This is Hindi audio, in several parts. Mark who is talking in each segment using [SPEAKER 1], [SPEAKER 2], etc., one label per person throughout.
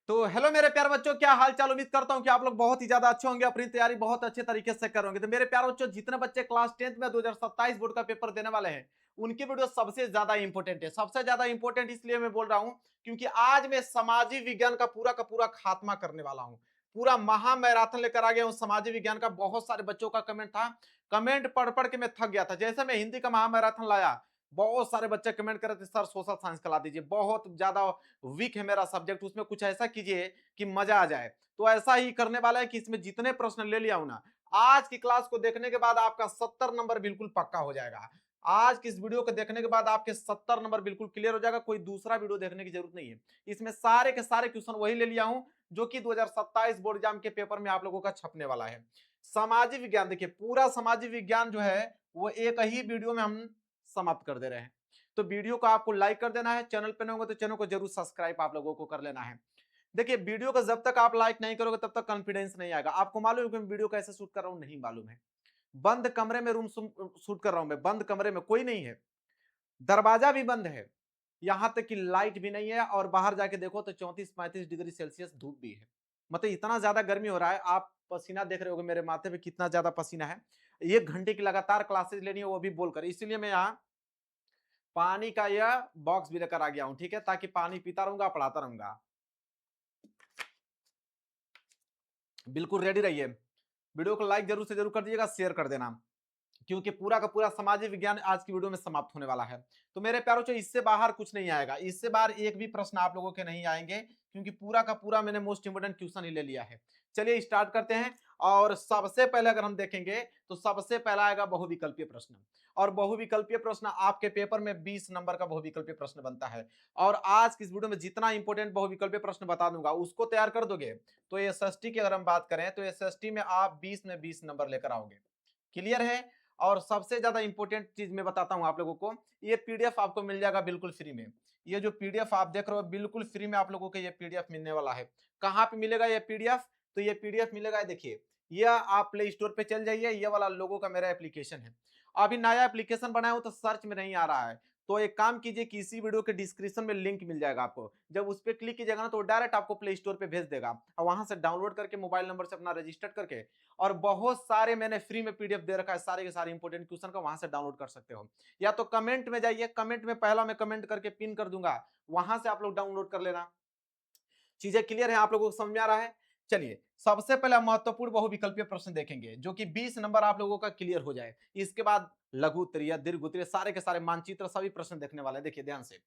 [SPEAKER 1] तो हेलो मेरे प्यारे बच्चों, क्या हाल चाल। उम्मीद करता हूं कि आप लोग बहुत ही ज्यादा अच्छे होंगे, अपनी तैयारी बहुत अच्छे तरीके से करोगे। तो मेरे प्यारे बच्चों, जितने बच्चे क्लास 10th में 2027 बोर्ड का पेपर देने वाले हैं, उनकी वीडियो सबसे ज्यादा इंपॉर्टेंट है। सबसे ज्यादा इंपॉर्टेंट इसलिए मैं बोल रहा हूं क्योंकि आज मैं सामाजिक विज्ञान का पूरा खात्मा करने वाला हूं। पूरा महा मैराथन लेकर आ गया हूं सामाजिक विज्ञान का। बहुत सारे बच्चों का कमेंट था, कमेंट पढ़ पढ़ के मैं थक गया था। जैसे मैं हिंदी का महा मैराथन लाया, बहुत सारे बच्चे कमेंट कर रहे थे, सर सोशल साइंस करा दीजिए, बहुत ज्यादा वीक है मेरा सब्जेक्ट, उसमें कुछ ऐसा कीजिए कि मजा आ जाए। तो ऐसा ही करने वाला है कि इसमें जितने प्रश्न ले लिया हूं ना, आज की क्लास को देखने के बाद आपका 70 नंबर बिल्कुल पक्का हो जाएगा। आज की इस वीडियो को देखने के बाद आपके 70 नंबर बिल्कुल क्लियर हो जाएगा। कोई दूसरा वीडियो देखने की जरूरत नहीं है। इसमें सारे के सारे क्वेश्चन वही ले लिया हूं जो कि 2027 बोर्ड एग्जाम के पेपर में आप लोगों का छपने वाला है। सामाजिक विज्ञान देखिए, पूरा सामाजिक विज्ञान जो है वो एक ही वीडियो में हम समाप्त कर दे रहे हैं। तो वीडियो को आपको लाइक कर देना है, चैनल पे नहीं होगा तो चैनल को जरूर सब्सक्राइब आप लोगों को कर लेना है। देखिए, वीडियो को जब तक आप लाइक नहीं करोगे तब तक कॉन्फिडेंस नहीं आएगा। आपको मालूम है कि मैं वीडियो कैसे शूट कर रहा हूं? नहीं मालूम है। बंद कमरे में रूम शूट कर रहा हूं मैं, बंद कमरे में कोई नहीं है, दरवाजा भी बंद है, यहां तक कि लाइट भी नहीं है, और बाहर जाके देखो तो 34-35 डिग्री सेल्सियस धूप भी है। मतलब इतना ज्यादा गर्मी हो रहा है। आप पसीना देख रहे होगे मेरे माथे पे कितना ज्यादा पसीना है। 1 घंटे की लगातार क्लासेज लेनी है, वो भी बोलकर। इसलिए मैं यहाँ पानी का यह बॉक्स भी लेकर आ गया हूं, ठीक है, ताकि पानी पीता रहूंगा, पढ़ाता रहूंगा। बिल्कुल रेडी रहिए। वीडियो को लाइक जरूर से जरूर कर दीजिएगा, शेयर कर देना, क्योंकि पूरा का पूरा सामाजिक विज्ञान आज की वीडियो में समाप्त होने वाला है। तो मेरे प्यारों से इससे बाहर कुछ नहीं आएगा, इससे बाहर एक भी प्रश्न आप लोगों के नहीं आएंगे, क्योंकि पूरा का पूरा मैंने मोस्ट इंपोर्टेंट क्वेश्चन ही ले लिया है। चलिए स्टार्ट करते हैं। और सबसे पहले अगर हम देखेंगे तो सबसे पहला आएगा बहुविकल्पीय प्रश्न। और बहुविकल्पीय प्रश्न आपके पेपर में 20 नंबर का बहुविकल्पीय प्रश्न बनता है। और आज की इस वीडियो में जितना इंपोर्टेंट बहुविकल्पीय प्रश्न बता दूंगा उसको तैयार कर दोगे तो एसएसटी की अगर हम बात करें तो एसएसटी में आप 20 में 20 नंबर लेकर आओगे। क्लियर है? और सबसे ज्यादा इंपॉर्टेंट चीज मैं बताता हूं आप लोगों को, ये पीडीएफ आपको मिल जाएगा बिल्कुल फ्री में। ये जो पीडीएफ आप देख रहे हो बिल्कुल फ्री में आप लोगों को ये पीडीएफ मिलने वाला है। कहां पे मिलेगा ये पीडीएफ? तो ये पीडीएफ मिलेगा, देखिए, ये आप प्ले स्टोर पे चल जाइए, ये वाला लोगों का मेरा एप्लीकेशन है। अभी नया एप्लीकेशन बनाया हूं तो सर्च में नहीं आ रहा है। तो एक काम कीजिए कि इसी वीडियो के डिस्क्रिप्शन में लिंक मिल जाएगा आपको, जब उस पर क्लिक कीजिएगा ना तो डायरेक्ट आपको प्ले स्टोर पे भेज देगा, और वहां से डाउनलोड करके मोबाइल नंबर से अपना रजिस्टर करके, और बहुत सारे मैंने फ्री में पीडीएफ दे रखा है सारे के सारे इंपोर्टेंट क्वेश्चन का, वहां से डाउनलोड कर सकते हो। या तो कमेंट में जाइए, कमेंट में पहला मैं कमेंट करके पिन कर दूंगा, वहां से आप लोग डाउनलोड कर लेना। चीजें क्लियर है? आप लोगों को समझ में आ रहा है? चलिए, सबसे पहले महत्वपूर्ण बहुविकल्पीय प्रश्न देखेंगे जो कि 20 नंबर आप लोगों का क्लियर हो जाए। इसके बाद लघु उत्तरीय, दीर्घ उत्तरीय, सारे के सारे मानचित्र सभी प्रश्न देखने वाले हैं। देखिए ध्यान से।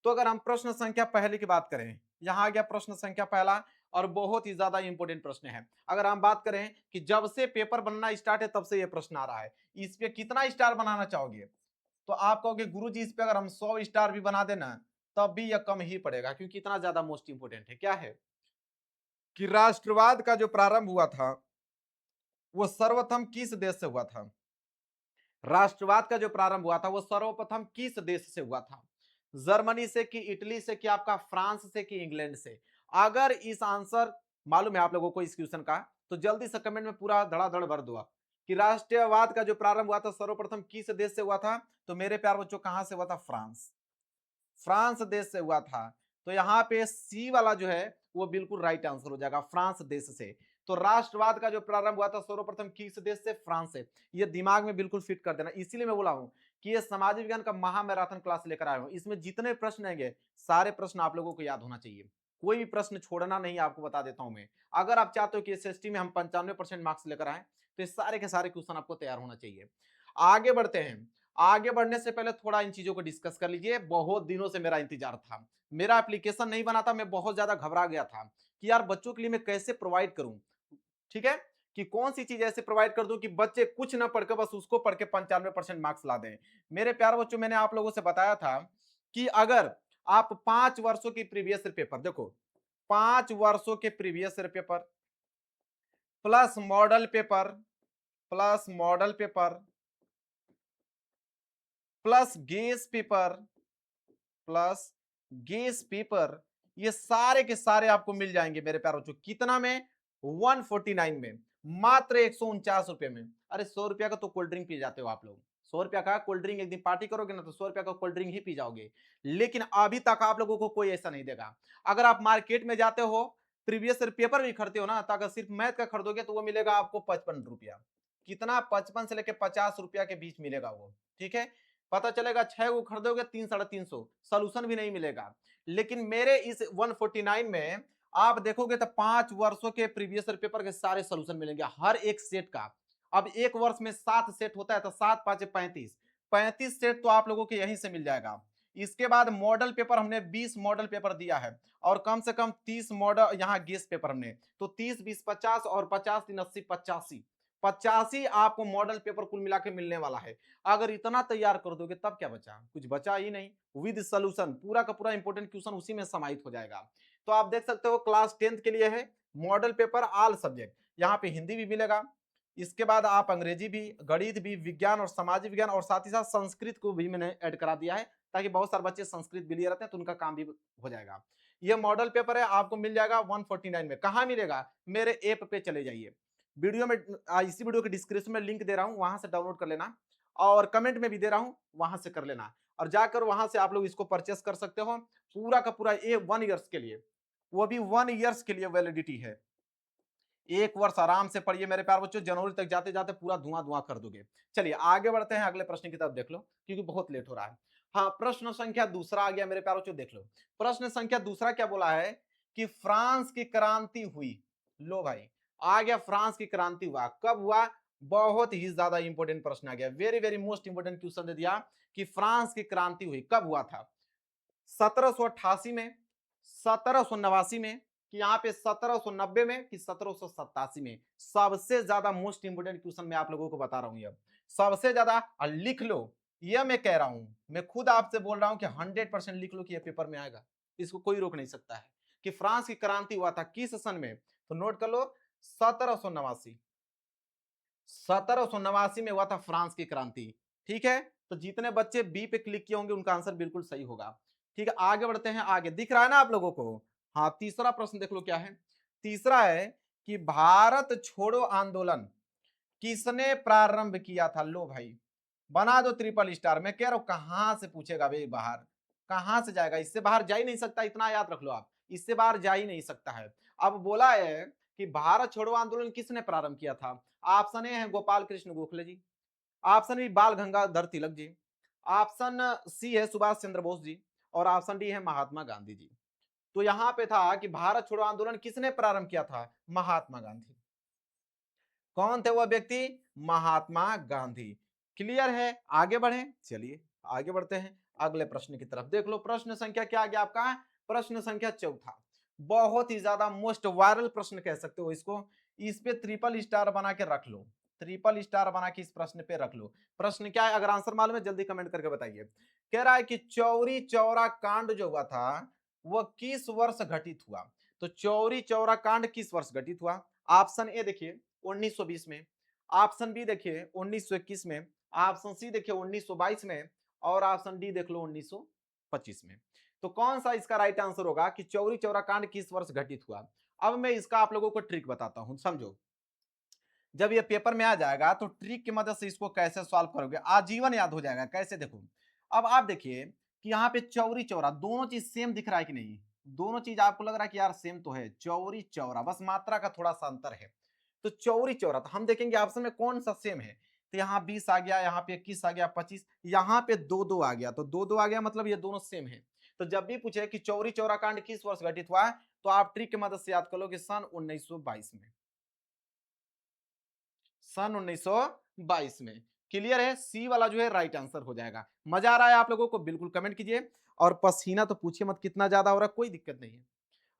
[SPEAKER 1] तो अगर हम प्रश्न संख्या पहले की बात करें, यहां आ गया प्रश्न संख्या पहला, और बहुत ही ज्यादा इंपॉर्टेंट प्रश्न है। अगर हम बात करें कि जब से पेपर बनना स्टार्ट है तब से यह प्रश्न आ रहा है, इस पे कितना स्टार बनाना चाहोगे? तो आप कहोगे गुरु जी इस पे अगर हम 100 स्टार भी बना देना तब भी यह कम ही पड़ेगा, क्योंकि इतना ज्यादा मोस्ट इंपोर्टेंट है। क्या है कि राष्ट्रवाद का जो प्रारंभ हुआ था वो सर्वप्रथम किस देश से हुआ था? राष्ट्रवाद का जो प्रारंभ हुआ था वो सर्वप्रथम किस देश से हुआ था? जर्मनी से, कि इटली से, कि आपका फ्रांस से, कि इंग्लैंड से? अगर इस आंसर मालूम है आप लोगों को इस क्वेश्चन का तो जल्दी से कमेंट में पूरा धड़ाधड़ भर दो आप कि राष्ट्रवाद का जो प्रारंभ हुआ था सर्वप्रथम किस देश से हुआ था। तो मेरे प्यार बच्चों, कहां से हुआ था? फ्रांस। फ्रांस देश से हुआ था। तो यहाँ पे सी वाला जो है वो बिल्कुल राइट आंसर हो जाएगा, फ्रांस देश से। तो राष्ट्रवाद का जो प्रारंभ हुआ था सर्वप्रथम किस देश से? फ्रांस से। ये दिमाग में बिल्कुल फिट कर देना। इसीलिए मैं बोला हूं कि ये समाज विज्ञान का महा मैराथन क्लास लेकर आया हूं। इसमें जितने प्रश्न आएंगे सारे प्रश्न आप लोगों को याद होना चाहिए, कोई भी प्रश्न छोड़ना नहीं, आपको बता देता हूं मैं। अगर आप चाहते हो कि एसएसटी में हम 95% मार्क्स लेकर आए तो ये सारे के सारे क्वेश्चन आपको तैयार होना चाहिए। आगे बढ़ते हैं। आगे बढ़ने से पहले थोड़ा इन चीजों को डिस्कस कर लीजिए। बहुत दिनों से मेरा इंतजार था, मेरा एप्लीकेशन नहीं बना था, मैं बहुत ज्यादा घबरा गया था कि यार बच्चों के लिए मैं कैसे प्रोवाइड करूं, ठीक है, कि कौन सी चीज ऐसे प्रोवाइड कर दूं कि बच्चे कुछ ना पढ़कर बस उसको पढ़ के 95% मार्क्स ला दें। मेरे प्यारे बच्चों, मैंने आप लोगों से बताया था कि अगर आप 5 वर्षों की प्रीवियस पेपर देखो, 5 वर्षों के previous paper plus model paper, plus model paper, plus guess paper, plus guess paper, ये सारे के सारे आपको मिल जाएंगे मेरे प्यारे बच्चों। कितना में? 149 में, मात्र 149 रुपए में। अरे 100 रुपया का तो कोल्ड ड्रिंक पी जाते हो आप लोग। 100 रुपया का कोल्ड ड्रिंक, एक दिन पार्टी करोगे ना तो 100 रुपया का कोल्ड ड्रिंक ही पी जाओगे। लेकिन अभी तक आप लोगों को कोई ऐसा नहीं देगा। अगर आप मार्केट में जाते हो प्रीवियस ईयर पेपर भी खरीदते हो ना, तो अगर सिर्फ मैथ का खरीदोगे तो वो मिलेगा आपको 55 रुपया। कितना? 55 से लेके 50 रुपया के बीच मिलेगा वो। ठीक है, पता चलेगा 6 को खरीदोगे 3 साढ़े 300, सोल्यूशन भी नहीं मिलेगा। लेकिन मेरे इस 149 में आप देखोगे तो 5 वर्षों के प्रीवियस ईयर पेपर के सारे सोल्यूशन मिलेंगे, हर एक सेट का। अब एक वर्ष में 7 सेट होता है, तो 7 5 35, 35 सेट तो आप लोगों के यहीं से मिल जाएगा। इसके बाद मॉडल पेपर हमने 20 मॉडल पेपर दिया है, और कम से कम 30 मॉडल यहाँ गेस पेपर हमने, तो 30 20 50 और 50 3 80 85, 85 आपको मॉडल पेपर कुल मिला के मिलने वाला है। अगर इतना तैयार कर दोगे तब क्या बचा? कुछ बचा ही नहीं। विद सोल्यूशन पूरा का पूरा इंपोर्टेंट क्वेश्चन उसी में समाहित हो जाएगा। तो आप देख सकते हो क्लास 10th के लिए है मॉडल पेपर ऑल सब्जेक्ट, यहाँ पे हिंदी भी मिलेगा, इसके बाद आप अंग्रेजी भी, गणित भी, विज्ञान और सामाजिक विज्ञान, और साथ ही साथ संस्कृत को भी मैंने ऐड करा दिया है, ताकि बहुत सारे बच्चे संस्कृत भी लिए रहते हैं तो उनका काम भी हो जाएगा। ये मॉडल पेपर है, आपको मिल जाएगा 149 में। कहाँ मिलेगा? मेरे ऐप पे चले जाइए, वीडियो में इसी वीडियो के डिस्क्रिप्शन में लिंक दे रहा हूँ, वहां से डाउनलोड कर लेना, और कमेंट में भी दे रहा हूँ, वहां से कर लेना, और जाकर वहां से आप लोग इसको परचेस कर सकते हो। पूरा का पूरा ये 1 ईयर्स के लिए, वो भी 1 ईयर्स के लिए वैलिडिटी है। एक वर्ष आराम से पढ़िए मेरे प्यार बच्चों, जनवरी तक जाते जाते पूरा धुआं धुआं कर दोगे। चलिए आगे बढ़ते हैं, अगले प्रश्न की तरफ देख लो, क्योंकि बहुत लेट हो रहा है। हाँ, प्रश्न संख्या दूसरा आ गया मेरे प्यार बच्चों, देख लो। प्रश्न संख्या दूसरा क्या बोला है कि फ्रांस की क्रांति हुई। लो भाई, आ गया, फ्रांस की क्रांति हुआ, कब हुआ? बहुत ही ज्यादा इंपॉर्टेंट प्रश्न आ गया, very very most important question दे दिया कि फ्रांस की क्रांति हुई कब हुआ था? 1788 में, 1789 में, कि यहाँ पे 1790 में, कि 1787 में? सबसे ज्यादा मोस्ट इंपोर्टेंट क्वेश्चन मैं आप लोगों को बता रहा हूं, अब सबसे ज्यादा, और लिख लो, ये मैं कह रहा हूं, मैं खुद आपसे बोल रहा हूं कि 100% लिख लो कि ये पेपर में आएगा, इसको कोई रोक नहीं सकता है। कि फ्रांस की क्रांति हुआ था किस सन में? तो नोट कर लो, 1789, 1789 में हुआ था फ्रांस की क्रांति। ठीक है, तो जितने बच्चे बी पे क्लिक किए होंगे उनका आंसर बिल्कुल सही होगा। ठीक है, आगे बढ़ते हैं, आगे दिख रहा है ना आप लोगों को? हाँ, तीसरा प्रश्न देख लो क्या है। तीसरा है कि भारत छोड़ो आंदोलन किसने प्रारंभ किया था? लो भाई, बना दो ट्रिपल स्टार। मैं कह रहा हूं कहां से पूछेगा भाई, बाहर कहां से जाएगा? इससे बाहर जा ही नहीं सकता, इतना याद रख लो आप, इससे बाहर जा ही नहीं सकता है। अब बोला है कि भारत छोड़ो आंदोलन किसने प्रारंभ किया था? ऑप्शन ए है गोपाल कृष्ण गोखले जी, ऑप्शन बी बाल गंगाधर तिलक जी, ऑप्शन सी है सुभाष चंद्र बोस जी, और ऑप्शन डी है महात्मा गांधी जी। तो यहां पे था कि भारत छोड़ो आंदोलन किसने प्रारंभ किया था? महात्मा गांधी। कौन थे वह व्यक्ति? महात्मा गांधी। क्लियर है? आगे बढ़े, चलिए आगे बढ़ते हैं अगले प्रश्न की तरफ। देख लो प्रश्न संख्या क्या आ गया आपका? प्रश्न संख्या चौथा, बहुत ही ज्यादा मोस्ट वायरल प्रश्न कह सकते हो इसको। इस पे ट्रिपल स्टार बना के रख लो, ट्रिपल स्टार बना के इस प्रश्न पे रख लो। प्रश्न क्या है? अगर आंसर मालूम है जल्दी कमेंट करके बताइए। कह रहा है कि चौरी चौरा कांड जो हुआ था वह किस वर्ष घटित हुआ? तो चौरी चौरा कांड किस वर्ष घटित हुआ? ऑप्शन ए देखिए 1920 में, ऑप्शन बी देखिए 1921 में, ऑप्शन सी देखिए 1922 में, और ऑप्शन डी देख लो 1925 में। तो कौन सा इसका राइट आंसर होगा कि चौरी चौरा कांड किस वर्ष घटित हुआ? अब मैं इसका आप लोगों को ट्रिक बताता हूं, समझो। जब ये पेपर में आ जाएगा तो ट्रिक की मदद से इसको कैसे सॉल्व करोगे, आजीवन याद हो जाएगा। कैसे? देखो, अब आप देखिए कि यहाँ पे चौरी चौरा दोनों चीज सेम दिख रहा है कि नहीं? दोनों चीज आपको लग रहा है कि यार सेम तो है, चौरी चौरा, बस मात्रा का थोड़ा सा अंतर है। तो चौरी चौरा, तो हम देखेंगे ऑप्शन में कौन सा सेम है। तो यहाँ 20 आ गया, यहाँ पे 21 आ गया, 25, यहाँ पे 2 2 आ गया, तो 2 2 आ गया, मतलब ये दोनों सेम है। तो जब भी पूछे कि चौरी चौरा कांड किस वर्ष घटित हुआ है, तो आप ट्रिक की मदद से याद कर लो कि सन 1922 में, सन 1922 में। क्लियर है? सी वाला जो है राइट आंसर हो जाएगा। मजा आ रहा है आप लोगों को? बिल्कुल कमेंट कीजिए। और पसीना तो पूछिए मत कितना ज्यादा हो रहा है, कोई दिक्कत नहीं है,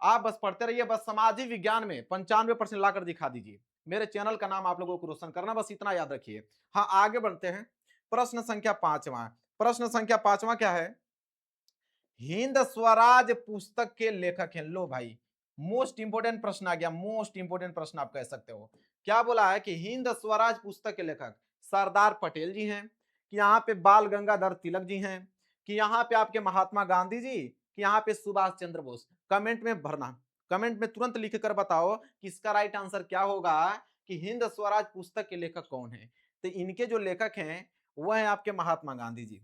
[SPEAKER 1] आप बस पढ़ते रहिए। बस सामाजिक विज्ञान में 95% लाकर दिखा दीजिए। मेरे चैनल का नाम आप लोगों को रोशन करना, बस इतना याद रखिए। हाँ, आगे बढ़ते हैं। प्रश्न संख्या पांचवा, प्रश्न संख्या पांचवा क्या है? हिंद स्वराज पुस्तक के लेखक हैं। लो भाई, मोस्ट इंपोर्टेंट प्रश्न आ गया, मोस्ट इंपोर्टेंट प्रश्न आप कह सकते हो। क्या बोला है कि हिंद स्वराज पुस्तक के लेखक सरदार पटेल जी हैं, कि यहाँ पे बाल गंगाधर तिलक जी हैं, कि यहाँ पे आपके महात्मा गांधी जी, कि यहाँ पे सुभाष चंद्र बोस? कमेंट में भरना, कमेंट में तुरंत लिख कर बताओ कि इसका राइट आंसर क्या होगा, कि हिंद स्वराज पुस्तक के लेखक कौन है? तो इनके जो लेखक हैं वह है आपके महात्मा गांधी जी।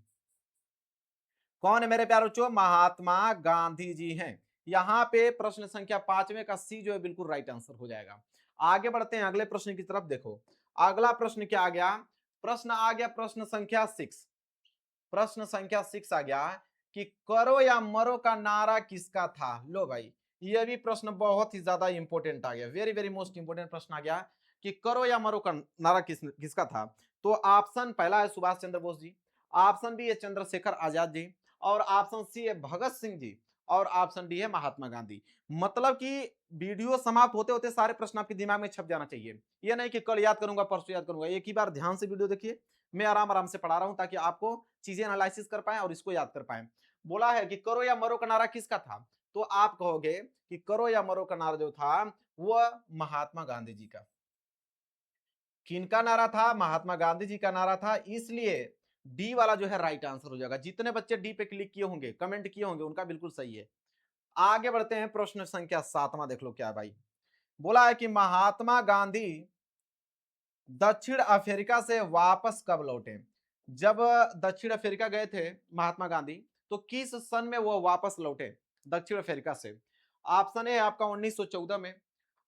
[SPEAKER 1] कौन है मेरे प्यारे बच्चों? महात्मा गांधी जी हैं। यहाँ पे प्रश्न संख्या 5वें का सी जो है बिल्कुल राइट आंसर हो जाएगा। आगे बढ़ते हैं अगले प्रश्न की तरफ। देखो अगला प्रश्न क्या आ गया, प्रश्न आ गया प्रश्न संख्या 6। प्रश्न संख्या 6 आ गया कि करो या मरो का नारा किसका था। लो भाई ये भी प्रश्न बहुत ही ज्यादा इंपॉर्टेंट आ गया, वेरी वेरी मोस्ट इंपॉर्टेंट प्रश्न आ गया कि करो या मरो का नारा किसका था। तो ऑप्शन पहला है सुभाष चंद्र बोस जी, ऑप्शन बी है चंद्रशेखर आजाद जी, और ऑप्शन सी है भगत सिंह जी, और ऑप्शन डी है महात्मा गांधी। मतलब कि वीडियो समाप्त होते होते सारे प्रश्न आपके दिमाग में छप जाना चाहिए। ये नहीं कि कल याद करूंगा परसों याद करूंगा, एक ही बार ध्यान से वीडियो देखिए। मैं आराम आराम से पढ़ा रहा हूं ताकि आपको चीजें एनालिसिस कर पाए और इसको याद कर पाए। बोला है कि करो या मरो का नारा किसका था, तो आप कहोगे कि करो या मरो का नारा जो था वह महात्मा गांधी जी का। किनका नारा था, महात्मा गांधी जी का नारा था, इसलिए डी वाला जो है राइट आंसर हो जाएगा। जितने बच्चे डी पे क्लिक किए होंगे कमेंट किए होंगे उनका बिल्कुल सही है। आगे बढ़ते हैं प्रश्न संख्या 7वां, देख लो क्या है भाई। बोला है कि महात्मा गांधी दक्षिण अफ्रीका से वापस कब लौटे। जब दक्षिण अफ्रीका गए थे महात्मा गांधी तो किस सन में वो वापस लौटे दक्षिण अफ्रीका से। ऑप्शन ए है आपका 1914 में,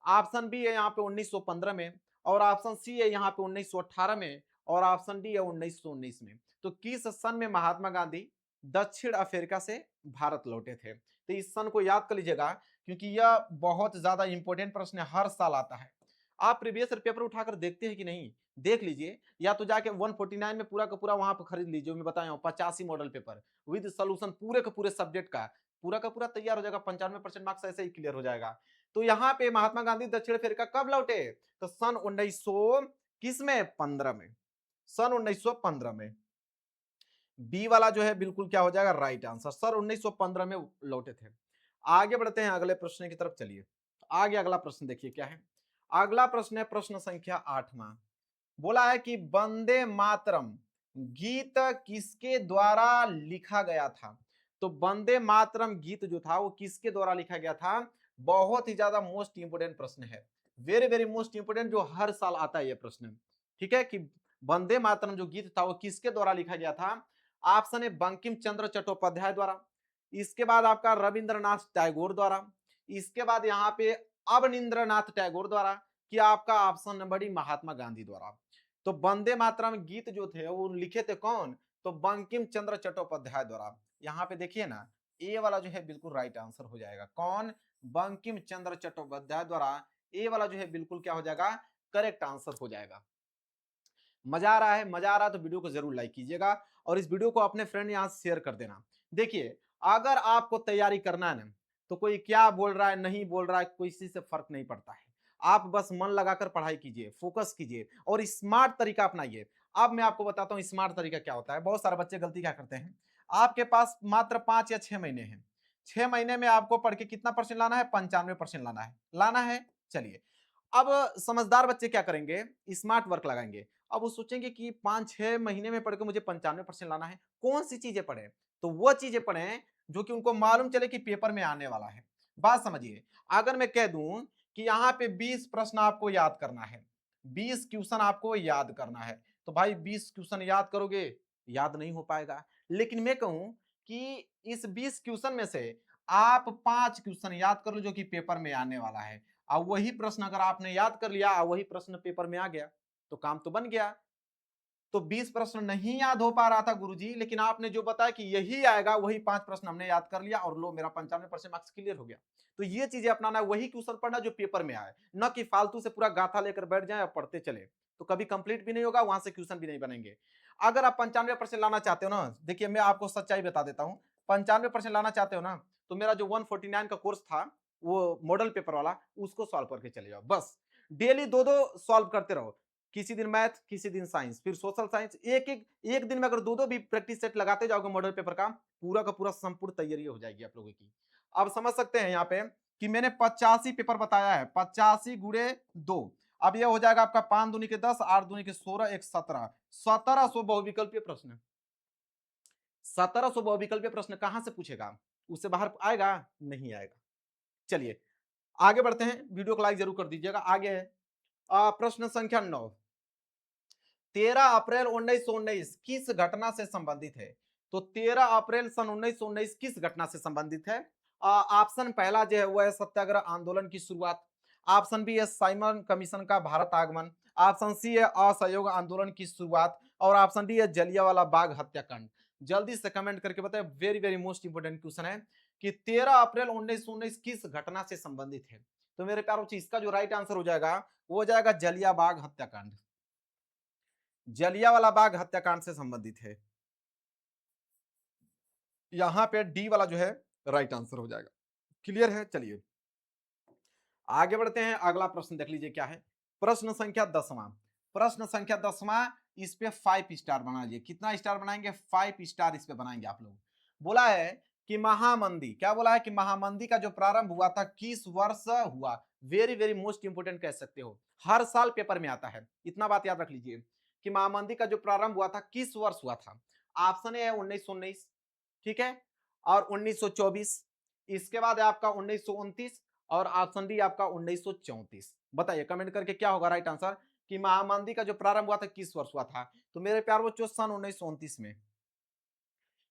[SPEAKER 1] ऑप्शन बी है यहाँ पे 1915 में, और ऑप्शन सी है यहाँ पे 1918 में, और ऑप्शन डी है 1919 में। तो किस सन में महात्मा गांधी दक्षिण अफ्रीका से भारत लौटे थे। तो इस सन को याद कर लीजिएगा क्योंकि यह बहुत ज्यादा इंपॉर्टेंट प्रश्न है, हर साल आता है। आप प्रीवियस पेपर उठाकर देखते हैं कि नहीं, देख लीजिए, या तो जाके 149 में पूरा का पूरा वहां पर खरीद लीजिए। मैं बताया हूँ 85 मॉडल पेपर विद सोल्यूशन पूरे के पूरे सब्जेक्ट का पूरा का पूरा तैयार हो जाएगा। 95% मार्क्स ऐसे ही क्लियर हो जाएगा। तो यहाँ पे महात्मा गांधी दक्षिण अफ्रीका कब लौटे, तो सन 1900 किसमें 15 में, सन 1915 में। बी वाला जो है बिल्कुल क्या हो जाएगा राइट आंसर, सर 1915 में लौटे थे। आगे बढ़ते हैं अगले प्रश्न की तरफ। चलिए आगे अगला प्रश्न देखिए क्या है। अगला प्रश्न है प्रश्न संख्या 8वां। बोला है कि वंदे मातरम गीत किसके द्वारा लिखा गया था। तो वंदे मातरम गीत जो था वो किसके द्वारा लिखा गया था। बहुत ही ज्यादा मोस्ट इंपोर्टेंट प्रश्न है, वेरी वेरी मोस्ट इंपोर्टेंट, जो हर साल आता है ये प्रश्न। ठीक है कि वंदे मातरम जो गीत था वो किसके द्वारा लिखा गया था। ऑप्शन है बंकिम चंद्र चट्टोपाध्याय द्वारा, इसके बाद आपका रविंद्रनाथ टैगोर द्वारा, इसके बाद यहाँ पे अवनींद्रनाथ टैगोर द्वारा, कि आपका option number D Mahatma Gandhi द्वारा। तो वंदे मातरम गीत जो थे वो लिखे थे कौन, तो बंकिम चंद्र चट्टोपाध्याय द्वारा। यहाँ पे देखिए ना ए वाला जो है बिल्कुल राइट आंसर हो जाएगा। कौन, बंकिम चंद्र चट्टोपाध्याय द्वारा। ए वाला जो है बिल्कुल क्या हो जाएगा, करेक्ट आंसर हो जाएगा। मजा आ रहा है, मजा आ रहा है तो वीडियो को जरूर लाइक कीजिएगा और इस वीडियो को अपने फ्रेंड यहाँ शेयर कर देना। देखिए अगर आपको तैयारी करना है ना तो कोई क्या बोल रहा है नहीं बोल रहा है कोई इसी से फर्क नहीं पड़ता है। आप बस मन लगाकर पढ़ाई कीजिए, फोकस कीजिए और स्मार्ट तरीका अपनाइए। अब मैं आपको बताता हूँ स्मार्ट तरीका क्या होता है। बहुत सारे बच्चे गलती क्या करते हैं, आपके पास मात्र 5 या 6 महीने हैं, 6 महीने में आपको पढ़ के कितना परसेंट लाना है, 95% लाना है। चलिए अब समझदार बच्चे क्या करेंगे, स्मार्ट वर्क लगाएंगे। अब वो सोचेंगे कि 5-6 महीने में पढ़ के मुझे 95% लाना है, कौन सी चीजें पढ़े, तो वो चीजें पढ़े जो कि उनको मालूम चले कि पेपर में आने वाला है। बात समझिए, अगर मैं कह दूं कि यहाँ पे 20 प्रश्न आपको याद करना है, 20 क्वेश्चन आपको याद करना है, तो भाई 20 क्वेश्चन याद करोगे, याद नहीं हो पाएगा। लेकिन मैं कहूं कि इस 20 क्वेश्चन में से आप 5 क्वेश्चन याद कर लो जो कि पेपर में आने वाला है, और वही प्रश्न अगर आपने याद कर लिया और वही प्रश्न पेपर में आ गया तो काम तो बन गया। तो 20 प्रश्न नहीं याद हो पा रहा था गुरुजी, लेकिन आपने जो बताया कि यही आएगा वही 5 प्रश्न हमने याद कर लिया और लो मेरा 95% मार्क्स क्लियर हो गया। तो ये चीजें अपनाना है, वही क्वेश्चन पढ़ना जो पेपर में आए, न कि फालतू से पूरा गाथा लेकर बैठ जाए और पढ़ते चले, तो कभी कंप्लीट भी नहीं होगा, वहां से क्वेश्चन भी नहीं बनेंगे। अगर आप 95% लाना चाहते हो ना, देखिए मैं आपको सच्चाई बता देता हूँ, 95% लाना चाहते हो ना तो मेरा जो 149 का कोर्स था वो मॉडल पेपर वाला, उसको सॉल्व करके चले जाओ बस। डेली दो दो सॉल्व करते रहो, किसी दिन मैथ किसी दिन साइंस फिर सोशल साइंस, एक दिन में अगर दो दो भी प्रैक्टिस सेट लगाते जाओगे मॉडल पेपर का, पूरा का पूरा संपूर्ण तैयारी हो जाएगी आप लोगों की। अब समझ सकते हैं यहाँ पे कि मैंने 85 पेपर बताया है, 85 गुणे 2, अब ये हो जाएगा आपका 5 दूनी के 10, 8 दूनी के 16, 1 17, 1700 बहुविकल्पीय प्रश्न। 1700 बहुविकल्पीय प्रश्न कहां से पूछेगा, उससे बाहर आएगा नहीं आएगा। चलिए आगे बढ़ते हैं, वीडियो को लाइक जरूर कर दीजिएगा। आगे है प्रश्न संख्या 9, 13 अप्रैल 1919 किस घटना से संबंधित है। तो 13 अप्रैल सन 1919 किस घटना से संबंधित है, ऑप्शन पहला जो है वो है सत्याग्रह आंदोलन की शुरुआत। ऑप्शन बी है साइमन कमीशन का भारत आगमन। ऑप्शन सी है असहयोग आंदोलन की शुरुआत और ऑप्शन डी है जलियांवाला बाग हत्याकांड। जल्दी से कमेंट करके बताएं, very very most important question है कि 13 अप्रैल 1919 किस घटना से संबंधित है। तो मेरे प्यारों बच्चों, इसका जो राइट आंसर हो जाएगा वो हो जाएगा जलिया बाग हत्याकांड। जलियांवाला बाग हत्याकांड से संबंधित है। यहां पे डी वाला जो है राइट आंसर हो जाएगा। क्लियर है? चलिए आगे बढ़ते हैं। अगला प्रश्न देख लीजिए क्या है। प्रश्न संख्या 10वां। प्रश्न संख्या 10वां, इस पे 5 स्टार बना लीजिए। कितना स्टार बनाएंगे? 5 स्टार इस पे बनाएंगे आप लोग। बोला है कि महामंदी, क्या बोला है कि महामंदी का जो प्रारंभ हुआ था किस वर्ष हुआ। वेरी वेरी मोस्ट इंपोर्टेंट कह सकते हो, हर साल पेपर में आता है, इतना बात याद रख लीजिए कि महामंदी का जो प्रारंभ हुआ था किस वर्ष हुआ था। ऑप्शन ए है 1919, ठीक है, और 1924, इसके बाद है आपका 1929 और ऑप्शन डी आपका 1934। बताइए कमेंट करके क्या होगा राइट आंसर कि महामंदी का जो प्रारंभ हुआ था किस वर्ष हुआ था। तो मेरे प्यार बच्चों सन 1929 में,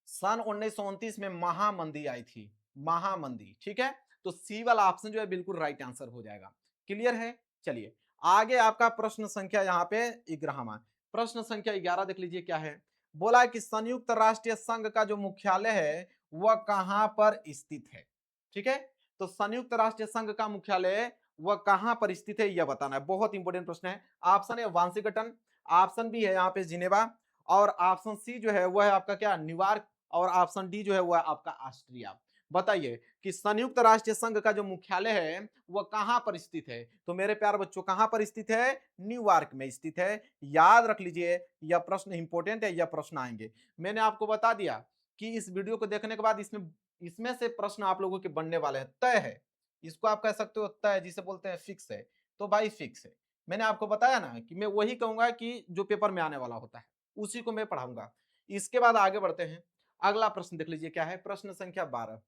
[SPEAKER 1] सन 1929 में महामंदी आई थी, महामंदी, ठीक है। तो सी वाला ऑप्शन जो है बिल्कुल राइट आंसर हो जाएगा। क्लियर है? चलिए आगे आपका प्रश्न संख्या यहाँ पे 11वां। प्रश्न संख्या 11 देख लीजिए क्या है। बोला है कि संयुक्त राष्ट्रीय संघ का जो मुख्यालय है वह कहां पर स्थित है, ठीक है। तो संयुक्त राष्ट्रीय संघ का मुख्यालय वह कहां पर स्थित है यह बताना है। बहुत इंपॉर्टेंट प्रश्न है। Option A Washington, option B है यहाँ पे जिनेवा और ऑप्शन सी जो है वह है आपका क्या न्यूयॉर्क और ऑप्शन डी जो है वह आपका ऑस्ट्रिया। बताइए कि संयुक्त राष्ट्र संघ का जो मुख्यालय है वह कहां पर स्थित है। तो मेरे प्यार बच्चों कहां पर स्थित है? न्यूयॉर्क में स्थित है। याद रख लीजिए यह प्रश्न इंपॉर्टेंट है, यह प्रश्न आएंगे। मैंने आपको बता दिया कि इस वीडियो को देखने के बाद इसमें इसमें से प्रश्न आप लोगों के बनने वाले हैं, तय है। इसको आप कह सकते हो तय, जिसे बोलते हैं फिक्स है। तो भाई फिक्स है। मैंने आपको बताया ना कि मैं वही कहूंगा कि जो पेपर में आने वाला होता है उसी को मैं पढ़ाऊंगा। इसके बाद आगे बढ़ते हैं। अगला प्रश्न देख लीजिए क्या है। प्रश्न संख्या 12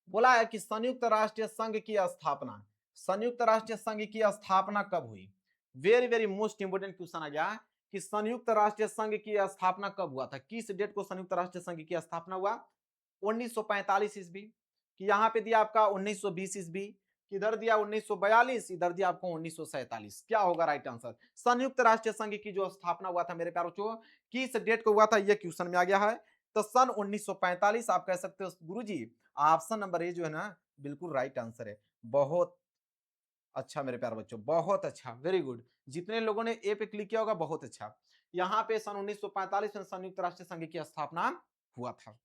[SPEAKER 1] बोला है कि संयुक्त राष्ट्रीय संघ की स्थापना, संयुक्त राष्ट्रीय संघ की स्थापना कब हुई। Very very most important question आ गया कि संयुक्त राष्ट्रीय संघ की स्थापना कब हुआ था। किस डेट को संयुक्त राष्ट्रीय संघ की स्थापना हुआ? 1945 ईस्वी, कि यहाँ पे दिया आपका 1920 ईस्वी, किधर दिया 1942, इधर दिया आपको 1947। क्या होगा राइट आंसर? संयुक्त राष्ट्रीय संघ की जो स्थापना हुआ था मेरे प्यारों बच्चों किस डेट को हुआ था, यह क्वेश्चन में आ गया है। तो सन 1945 आप कह सकते हो गुरुजी। ऑप्शन नंबर ए जो है ना बिल्कुल राइट आंसर है। बहुत अच्छा मेरे प्यारे बच्चों, बहुत अच्छा, वेरी गुड। जितने लोगों ने ए पे क्लिक किया होगा बहुत अच्छा। यहाँ पे सन 1945 में संयुक्त राष्ट्र संघ की स्थापना हुआ था।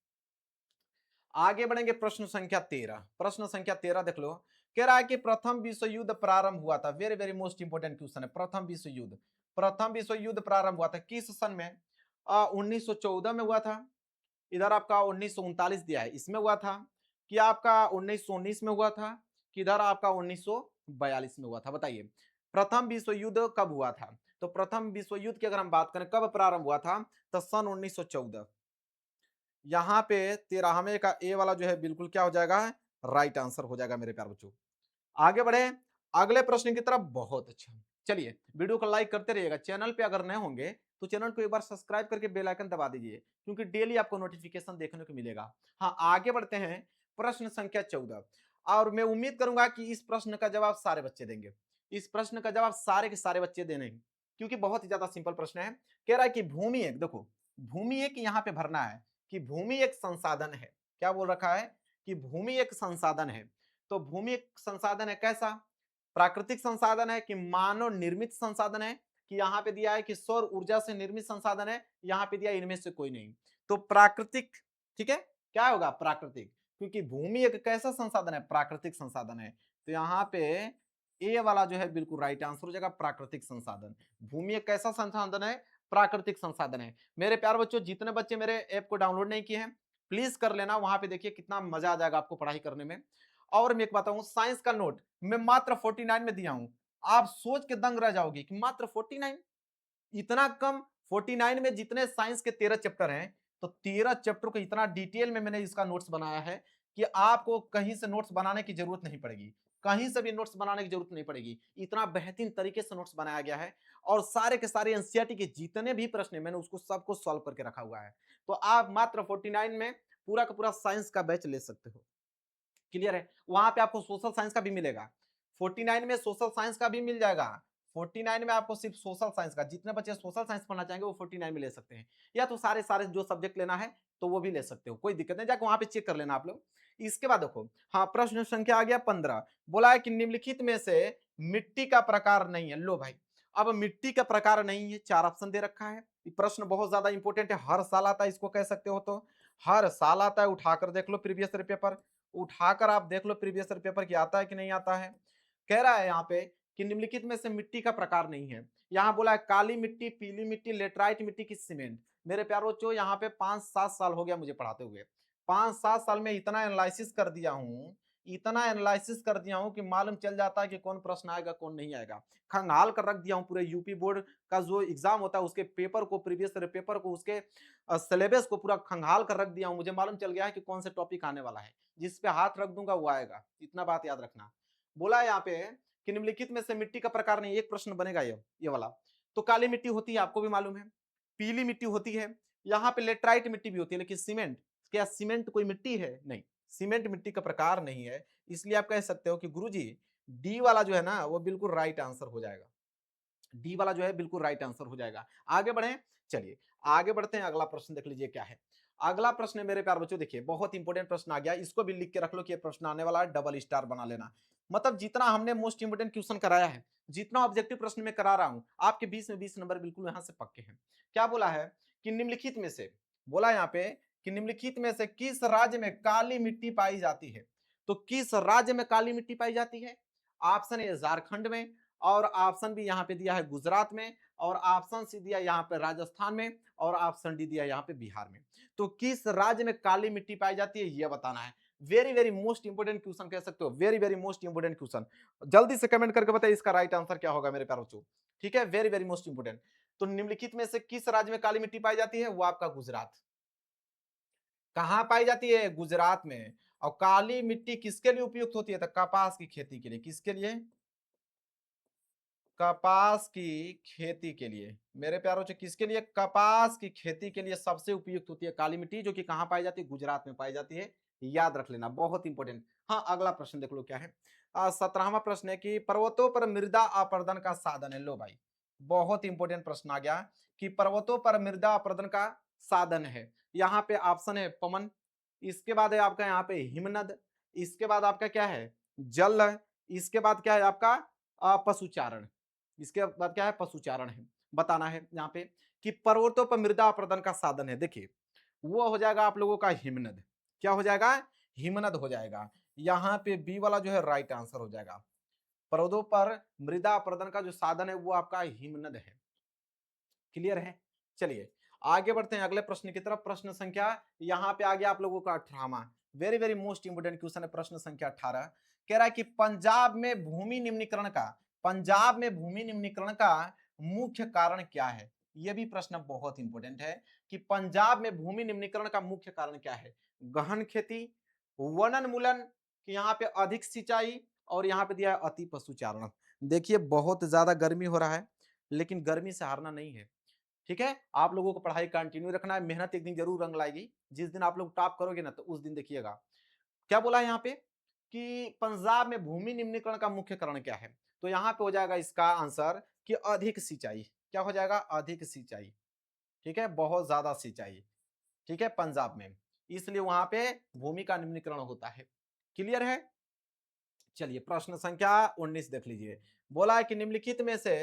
[SPEAKER 1] आगे बढ़ेंगे प्रश्न संख्या 13। प्रश्न संख्या 13 देख लो। कह रहा है कि प्रथम विश्व युद्ध प्रारंभ हुआ था। Very very most important question है। प्रथम विश्व युद्ध, प्रथम विश्व युद्ध प्रारंभ हुआ था किस सन में? 1914 में हुआ था। इधर आपका 1939 दिया है, इसमें हुआ था। कि आपका 1919 में हुआ था, कि इधर आपका 1942 में हुआ था। बताइए प्रथम विश्व युद्ध कब हुआ था। तो प्रथम विश्व युद्ध की अगर हम बात करें कब प्रारंभ हुआ था, तो सन 1914। यहाँ पे 13वें का ए वाला जो है बिल्कुल क्या हो जाएगा? राइट आंसर हो जाएगा मेरे प्यार बच्चों। आगे बढ़े अगले प्रश्न की तरफ। बहुत अच्छा, चलिए वीडियो को लाइक करते रहिएगा। चैनल पे अगर नए होंगे तो चैनल को एक बार सब्सक्राइब करके बेल आइकन दबा दीजिए, क्योंकि डेली आपको नोटिफिकेशन देखने को मिलेगा। हाँ आगे बढ़ते हैं। प्रश्न संख्या 14, और मैं उम्मीद करूंगा कि इस प्रश्न का जवाब सारे बच्चे देंगे। इस प्रश्न का जवाब सारे के सारे बच्चे देने हैं, क्योंकि बहुत ही ज्यादा सिंपल प्रश्न है। कह रहा है कि भूमि एक, देखो भूमि एक यहाँ पे भरना है कि भूमि एक संसाधन है। क्या बोल रखा है? कि भूमि एक संसाधन है। तो भूमि एक संसाधन है कैसा? प्राकृतिक संसाधन है कि मानव निर्मित संसाधन है? कि यहाँ पे दिया है कि सौर ऊर्जा से निर्मित संसाधन है, यहाँ पे दिया इनमें से कोई नहीं। तो प्राकृतिक, ठीक है, क्या होगा? प्राकृतिक, क्योंकि भूमि एक कैसा संसाधन है? प्राकृतिक संसाधन है। तो यहाँ पे ए वाला जो है बिल्कुल राइट आंसर हो जाएगा, प्राकृतिक संसाधन। भूमि एक कैसा संसाधन है? प्राकृतिक संसाधन है। मेरे प्यार बच्चों जितने बच्चे मेरे ऐप को डाउनलोड नहीं किए हैं प्लीज कर लेना, वहां पे देखिए कितना मजा आ जाएगा आपको पढ़ाई करने में। और मैं एक बताऊं, साइंस का नोट मैं मात्र 49 में दिया हूं। आप सोच के दंग रह जाओगे कि मात्र 49, इतना कम। 49 में जितने साइंस के 13 चैप्टर हैं, तो 13 चैप्टर को इतना डिटेल में मैंने इसका नोट्स बनाया है कि आपको कहीं से नोट्स बनाने की जरूरत नहीं पड़ेगी। कहीं से भी नोट्स बनाने की जरूरत नहीं पड़ेगी। इतना बेहतरीन तरीके से नोट्स बनाया गया है। और सारे के सारे एनसीईआरटी के जितने भी प्रश्न है मैंने उसको सबको सॉल्व करके रखा हुआ है। तो आप मात्र 49 में पूरा का पूरा साइंस का बैच ले सकते हो। क्लियर है? वहां पे आपको सोशल साइंस का भी मिलेगा। 49 में सोशल साइंस का भी मिल जाएगा। 49 में आपको सिर्फ सोशल साइंस का, जितने बच्चे सोशल साइंस पढ़ना चाहेंगे वो 49 में ले सकते हैं, या तो सारे सारे जो सब्जेक्ट लेना है तो वो भी ले सकते हो, कोई दिक्कत नहीं, जाके वहां पे चेक कर लेना आप लोग। इसके बाद देखो, हाँ, प्रश्न संख्या आ गया 15। बोला है कि निम्नलिखित में से मिट्टी का प्रकार नहीं है। लो भाई, अब मिट्टी का प्रकार नहीं है, 4 ऑप्शन दे रखा है। ये प्रश्न बहुत ज्यादा इंपॉर्टेंट है, हर साल आता है, इसको कह सकते हो तो हर साल आता है। उठाकर देख लो प्रीवियस ईयर पेपर, उठाकर आप देख लो प्रीवियस ईयर पेपर की आता है कि नहीं आता है। कह रहा है यहाँ पे कि निम्नलिखित में से मिट्टी का प्रकार नहीं है। यहाँ बोला है काली मिट्टी, पीली मिट्टी, लेटराइट मिट्टी की सीमेंट। मेरे प्यारो बच्चों, यहाँ पे 5-7 साल हो गया मुझे पढ़ाते हुए, 5-7 साल में इतना एनालिसिस कर दिया हूँ, इतना एनालिसिस कर दिया हूँ कि मालूम चल जाता है कि कौन प्रश्न आएगा कौन नहीं आएगा। खंगाल कर रख दिया हूँ पूरे यूपी बोर्ड का जो एग्जाम होता है उसके पेपर को, प्रीवियस पेपर को, उसके सिलेबस को पूरा खंगाल कर रख दिया हूँ। मुझे मालूम चल गया है कि कौन से टॉपिक आने वाला है, जिस पे हाथ रख दूंगा वो आएगा, इतना बात याद रखना। बोला है यहाँ पे कि निम्नलिखित में से मिट्टी का प्रकार नहीं, एक प्रश्न बनेगा ये वाला। तो काली मिट्टी होती है, आपको भी मालूम है, पीली मिट्टी होती है, यहाँ पे लेटराइट मिट्टी भी होती है, लेकिन सीमेंट, क्या सीमेंट कोई मिट्टी है? नहीं, सीमेंट मिट्टी का प्रकार नहीं है। इसलिए आप कह सकते हो कि गुरुजी डी वाला जो है ना वो बिल्कुल राइट आंसर हो जाएगा। डी वाला जो है बिल्कुल राइट आंसर हो जाएगा। आगे बढ़े, चलिए आगे बढ़ते हैं। अगला प्रश्न देख लीजिए क्या है। अगला प्रश्न है मेरे प्यार बच्चों, देखिए बहुत इंपॉर्टेंट प्रश्न आ गया, इसको भी लिख के रख लो कि ये प्रश्न आने वाला है, डबल स्टार बना लेना। मतलब जितना हमने मोस्ट इंपोर्टेंट क्वेश्चन कराया है, जितना ऑब्जेक्टिव प्रश्न में करा रहा हूं, आपके 20 में 20 नंबर बिल्कुल यहां से पक्के हैं। क्या बोला है कि निम्नलिखित में से, बोला यहाँ पे कि निम्नलिखित में से किस राज्य में काली मिट्टी पाई जाती है? तो किस राज्य में काली मिट्टी पाई जाती है? ऑप्शन ए झारखंड में, और ऑप्शन बी यहाँ पे दिया है गुजरात में, और ऑप्शन सी दिया यहाँ पे राजस्थान में, और ऑप्शन डी दिया यहाँ पे बिहार में। तो किस राज्य में काली मिट्टी पाई जाती है यह बताना है। Very very most important question कह सकते हो, very very most important question. जल्दी से कमेंट करके बताइए इसका राइट आंसर क्या होगा मेरे प्यारे बच्चों। ठीक है, वेरी वेरी मोस्ट इंपोर्टेंट। तो निम्नलिखित में से किस राज्य में काली मिट्टी पाई जाती है? वो आपका गुजरात। कहां पाई जाती है? गुजरात में। और काली मिट्टी किसके लिए उपयुक्त होती है? तो कपास की खेती के लिए। किसके लिए? कपास की खेती के लिए। मेरे प्यारों से किसके लिए? कपास की खेती के लिए सबसे उपयुक्त होती है काली मिट्टी, जो कि कहां पाई जाती है? गुजरात में पाई जाती है, याद रख लेना, बहुत इंपॉर्टेंट। हाँ, अगला प्रश्न देख लो क्या है। 17वां प्रश्न है कि पर्वतों पर मृदा अपर्दन का साधन है। लो भाई, बहुत इंपॉर्टेंट प्रश्न आ गया कि पर्वतों पर मृदा अपर्दन का साधन है। यहाँ पे ऑप्शन है पवन, इसके बाद है आपका यहाँ पे हिमनद, इसके बाद आपका क्या है? जल है, इसके बाद क्या है आपका? पशुचारण। इसके बाद क्या है? पशुचारण है। बताना है यहाँ पे कि पर्वतों पर मृदा अपर्दन का साधन है, देखिए वो हो जाएगा आप लोगों का हिमनद। क्या हो जाएगा? हिमनद हो जाएगा। यहाँ पे बी वाला जो है राइट आंसर हो जाएगा। पर्वतों पर मृदा अपर्दन का जो साधन है वो आपका हिमनद है। क्लियर है? चलिए आगे बढ़ते हैं अगले प्रश्न की तरफ। प्रश्न संख्या यहाँ पे आ गया आप लोगों का 18वां। Very very most important question है, प्रश्न संख्या 18। कह रहा है कि पंजाब में भूमि निम्नीकरण का, पंजाब में भूमि निम्नीकरण का मुख्य कारण क्या है? यह भी प्रश्न बहुत इंपॉर्टेंट है कि पंजाब में भूमि निम्नीकरण का मुख्य कारण क्या है? गहन खेती, वनोन्मूलन, कि यहाँ पे अधिक सिंचाई, और यहाँ पे दिया है अति पशुचारण। देखिए बहुत ज्यादा गर्मी हो रहा है, लेकिन गर्मी से हारना नहीं है। ठीक है, आप लोगों को पढ़ाई कंटिन्यू रखना है, मेहनत एक दिन जरूर रंग लाएगी। जिस दिन आप लोग टॉप करोगे ना तो उस दिन देखिएगा। क्या बोला है यहाँ पे कि पंजाब में भूमि निम्नीकरण का मुख्य कारण क्या है? तो यहाँ पे हो जाएगा इसका आंसर कि अधिक सिंचाई। क्या हो जाएगा? अधिक सिंचाई। ठीक है, बहुत ज्यादा सिंचाई। ठीक है, पंजाब में, इसलिए वहां पे भूमि का निम्नीकरण होता है। क्लियर है? चलिए प्रश्न संख्या 19 देख लीजिए। बोला है कि निम्नलिखित में से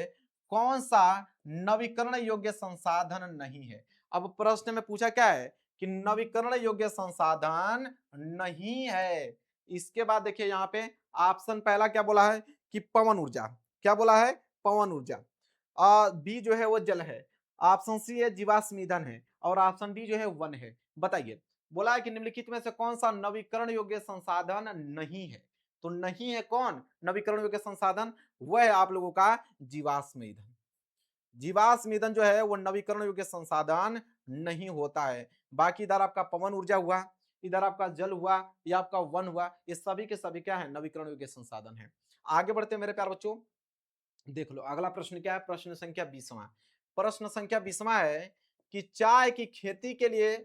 [SPEAKER 1] कौन सा नवीकरण योग्य संसाधन नहीं है? अब प्रश्न में पूछा क्या है कि नवीकरण योग्य संसाधन नहीं है। इसके बाद देखिए यहाँ पे ऑप्शन पहला क्या बोला है कि पवन ऊर्जा। क्या बोला है? पवन ऊर्जा। बी जो है वो जल है, ऑप्शन सी है जीवाश्म ईंधन है, और ऑप्शन डी जो है वन है। बताइए, बोला है कि निम्नलिखित में से कौन सा नवीकरण योग्य संसाधन नहीं है? तो नहीं है कौन नवीकरण योग्य संसाधन? वह है आप लोगों का जीवाश्म ईंधन। जीवाश्म ईंधन जो है वो नवीकरण योग्य संसाधन नहीं होता है। बाकी इधर आपका पवन ऊर्जा हुआ, इधर आपका जल हुआ, या आपका वन हुआ, ये सभी के सभी क्या है? नवीकरण योग्य संसाधन है। आगे बढ़ते हैं मेरे प्यार बच्चों, देख लो अगला प्रश्न क्या है। प्रश्न संख्या 20वां। प्रश्न संख्या 20वां है कि चाय की खेती के लिए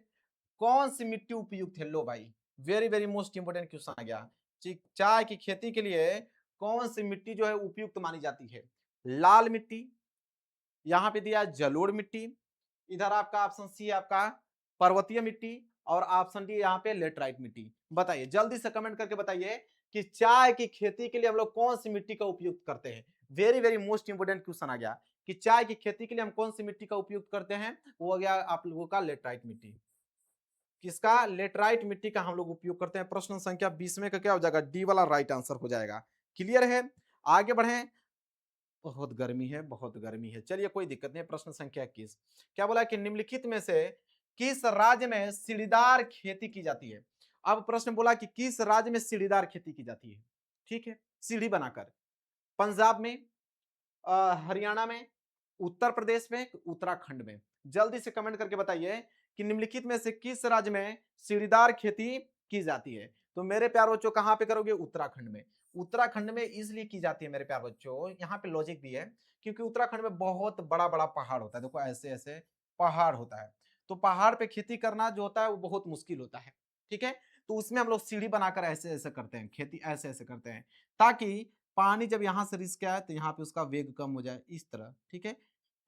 [SPEAKER 1] कौन सी मिट्टी उपयुक्त है? लो भाई, very very most important question आ गया चाय की खेती के लिए कौन सी मिट्टी जो है उपयुक्त मानी जाती है? लाल मिट्टी, यहां पे दिया है जलोढ़ मिट्टी, इधर आपका ऑप्शन सी है आपका पर्वतीय मिट्टी, और ऑप्शन डी यहाँ पे लेटराइट मिट्टी। बताइए जल्दी से कमेंट करके बताइए कि चाय की खेती के लिए हम लोग कौन सी मिट्टी का उपयोग करते हैं। Very very most important question आ गया कि चाय की खेती के लिए हम कौन सी मिट्टी का उपयोग करते हैं, वो हो गया आप लोगों का लेटराइट मिट्टी। किसका? लेटराइट मिट्टी का हम लोग उपयोग करते हैं। प्रश्न संख्या 20 में का क्या हो जाएगा? डी वाला राइट आंसर हो जाएगा। क्लियर है? आगे बढ़ें। बहुत गर्मी है, बहुत गर्मी है। चलिए कोई दिक्कत नहीं। प्रश्न संख्या 21 क्या बोला कि निम्नलिखित में से किस राज्य में सीढ़ीदार खेती की जाती है? अब प्रश्न बोला कि किस राज्य में सीढ़ीदार खेती की जाती है। ठीक है, सीढ़ी बनाकर। पंजाब में, हरियाणा में, उत्तर प्रदेश में, उत्तराखंड में। जल्दी से कमेंट करके बताइए कि निम्नलिखित में से किस राज्य में सीढ़ीदार खेती की जाती है। तो मेरे प्यार बच्चों कहां पे करोगे? उत्तराखंड में। उत्तराखंड में इसलिए की जाती है मेरे प्यार बच्चों, यहाँ पे लॉजिक भी है, क्योंकि उत्तराखंड में बहुत बड़ा बड़ा पहाड़ होता है। देखो ऐसे ऐसे पहाड़ होता है, तो पहाड़ पे खेती करना जो होता है वो बहुत मुश्किल होता है। ठीक है, तो उसमें हम लोग सीढ़ी बनाकर ऐसे ऐसे करते हैं, खेती ऐसे ऐसे करते हैं, ताकि पानी जब यहां से रिस्क आए तो यहाँ पे उसका वेग कम हो जाए, इस तरह। ठीक है,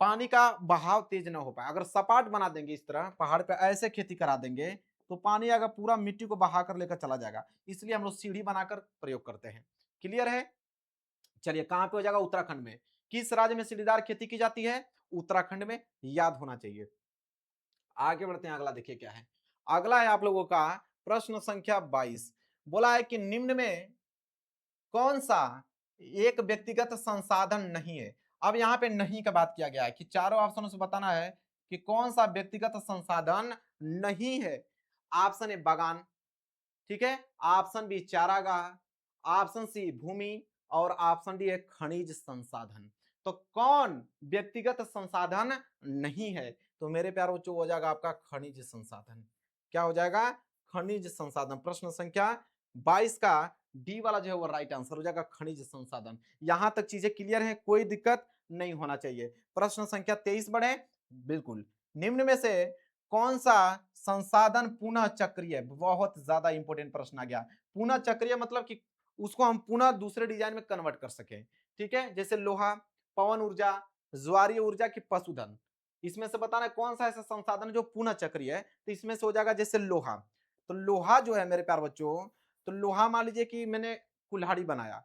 [SPEAKER 1] पानी का बहाव तेज ना हो पाए। अगर सपाट बना देंगे इस तरह, पहाड़ पे ऐसे खेती करा देंगे, तो पानी अगर पूरा मिट्टी को बहा कर लेकर चला जाएगा। इसलिए हम लोग सीढ़ी बनाकर प्रयोग करते हैं। क्लियर है? चलिए कहां पे हो जाएगा? उत्तराखंड में। किस राज्य में सीढ़ीदार खेती की जाती है? उत्तराखंड में, याद होना चाहिए। आगे बढ़ते हैं, अगला देखिए क्या है। अगला है आप लोगों का प्रश्न संख्या 22। बोला है कि निम्न में कौन सा एक व्यक्तिगत संसाधन नहीं है? अब यहाँ पे नहीं का बात किया गया है कि चारों ऑप्शनों से बताना है कि कौन सा व्यक्तिगत संसाधन नहीं है। ऑप्शन ए बागान, ठीक है, ऑप्शन बी चारागाह, ऑप्शन सी भूमि, और ऑप्शन डी है खनिज संसाधन। तो कौन व्यक्तिगत संसाधन नहीं है? तो मेरे प्यार बच्चों हो जाएगा आपका खनिज संसाधन। क्या हो जाएगा? खनिज संसाधन। प्रश्न संख्या 22 का डी वाला जो है वो राइट आंसर हो जाएगा, खनिज संसाधन। यहां तक चीजें क्लियर है, कोई दिक्कत नहीं होना चाहिए। प्रश्न संख्या 23 बढ़े। बिल्कुल, निम्न में से कौन सा संसाधन पुनः चक्रीय? बहुत ज्यादा इंपॉर्टेंट प्रश्न आ गया। पुनः चक्रीय मतलब कि उसको हम पुनः दूसरे डिजाइन में कन्वर्ट कर सके। ठीक है, जैसे लोहा, पवन ऊर्जा, ज्वारीय ऊर्जा की पशुधन। इसमें से बताना है कौन सा ऐसा संसाधन जो पुनः चक्रीय है। तो इसमें से हो जाएगा जैसे लोहा। तो लोहा जो है मेरे प्यार बच्चों, तो लोहा मान लीजिए कि मैंने कुल्हाड़ी बनाया,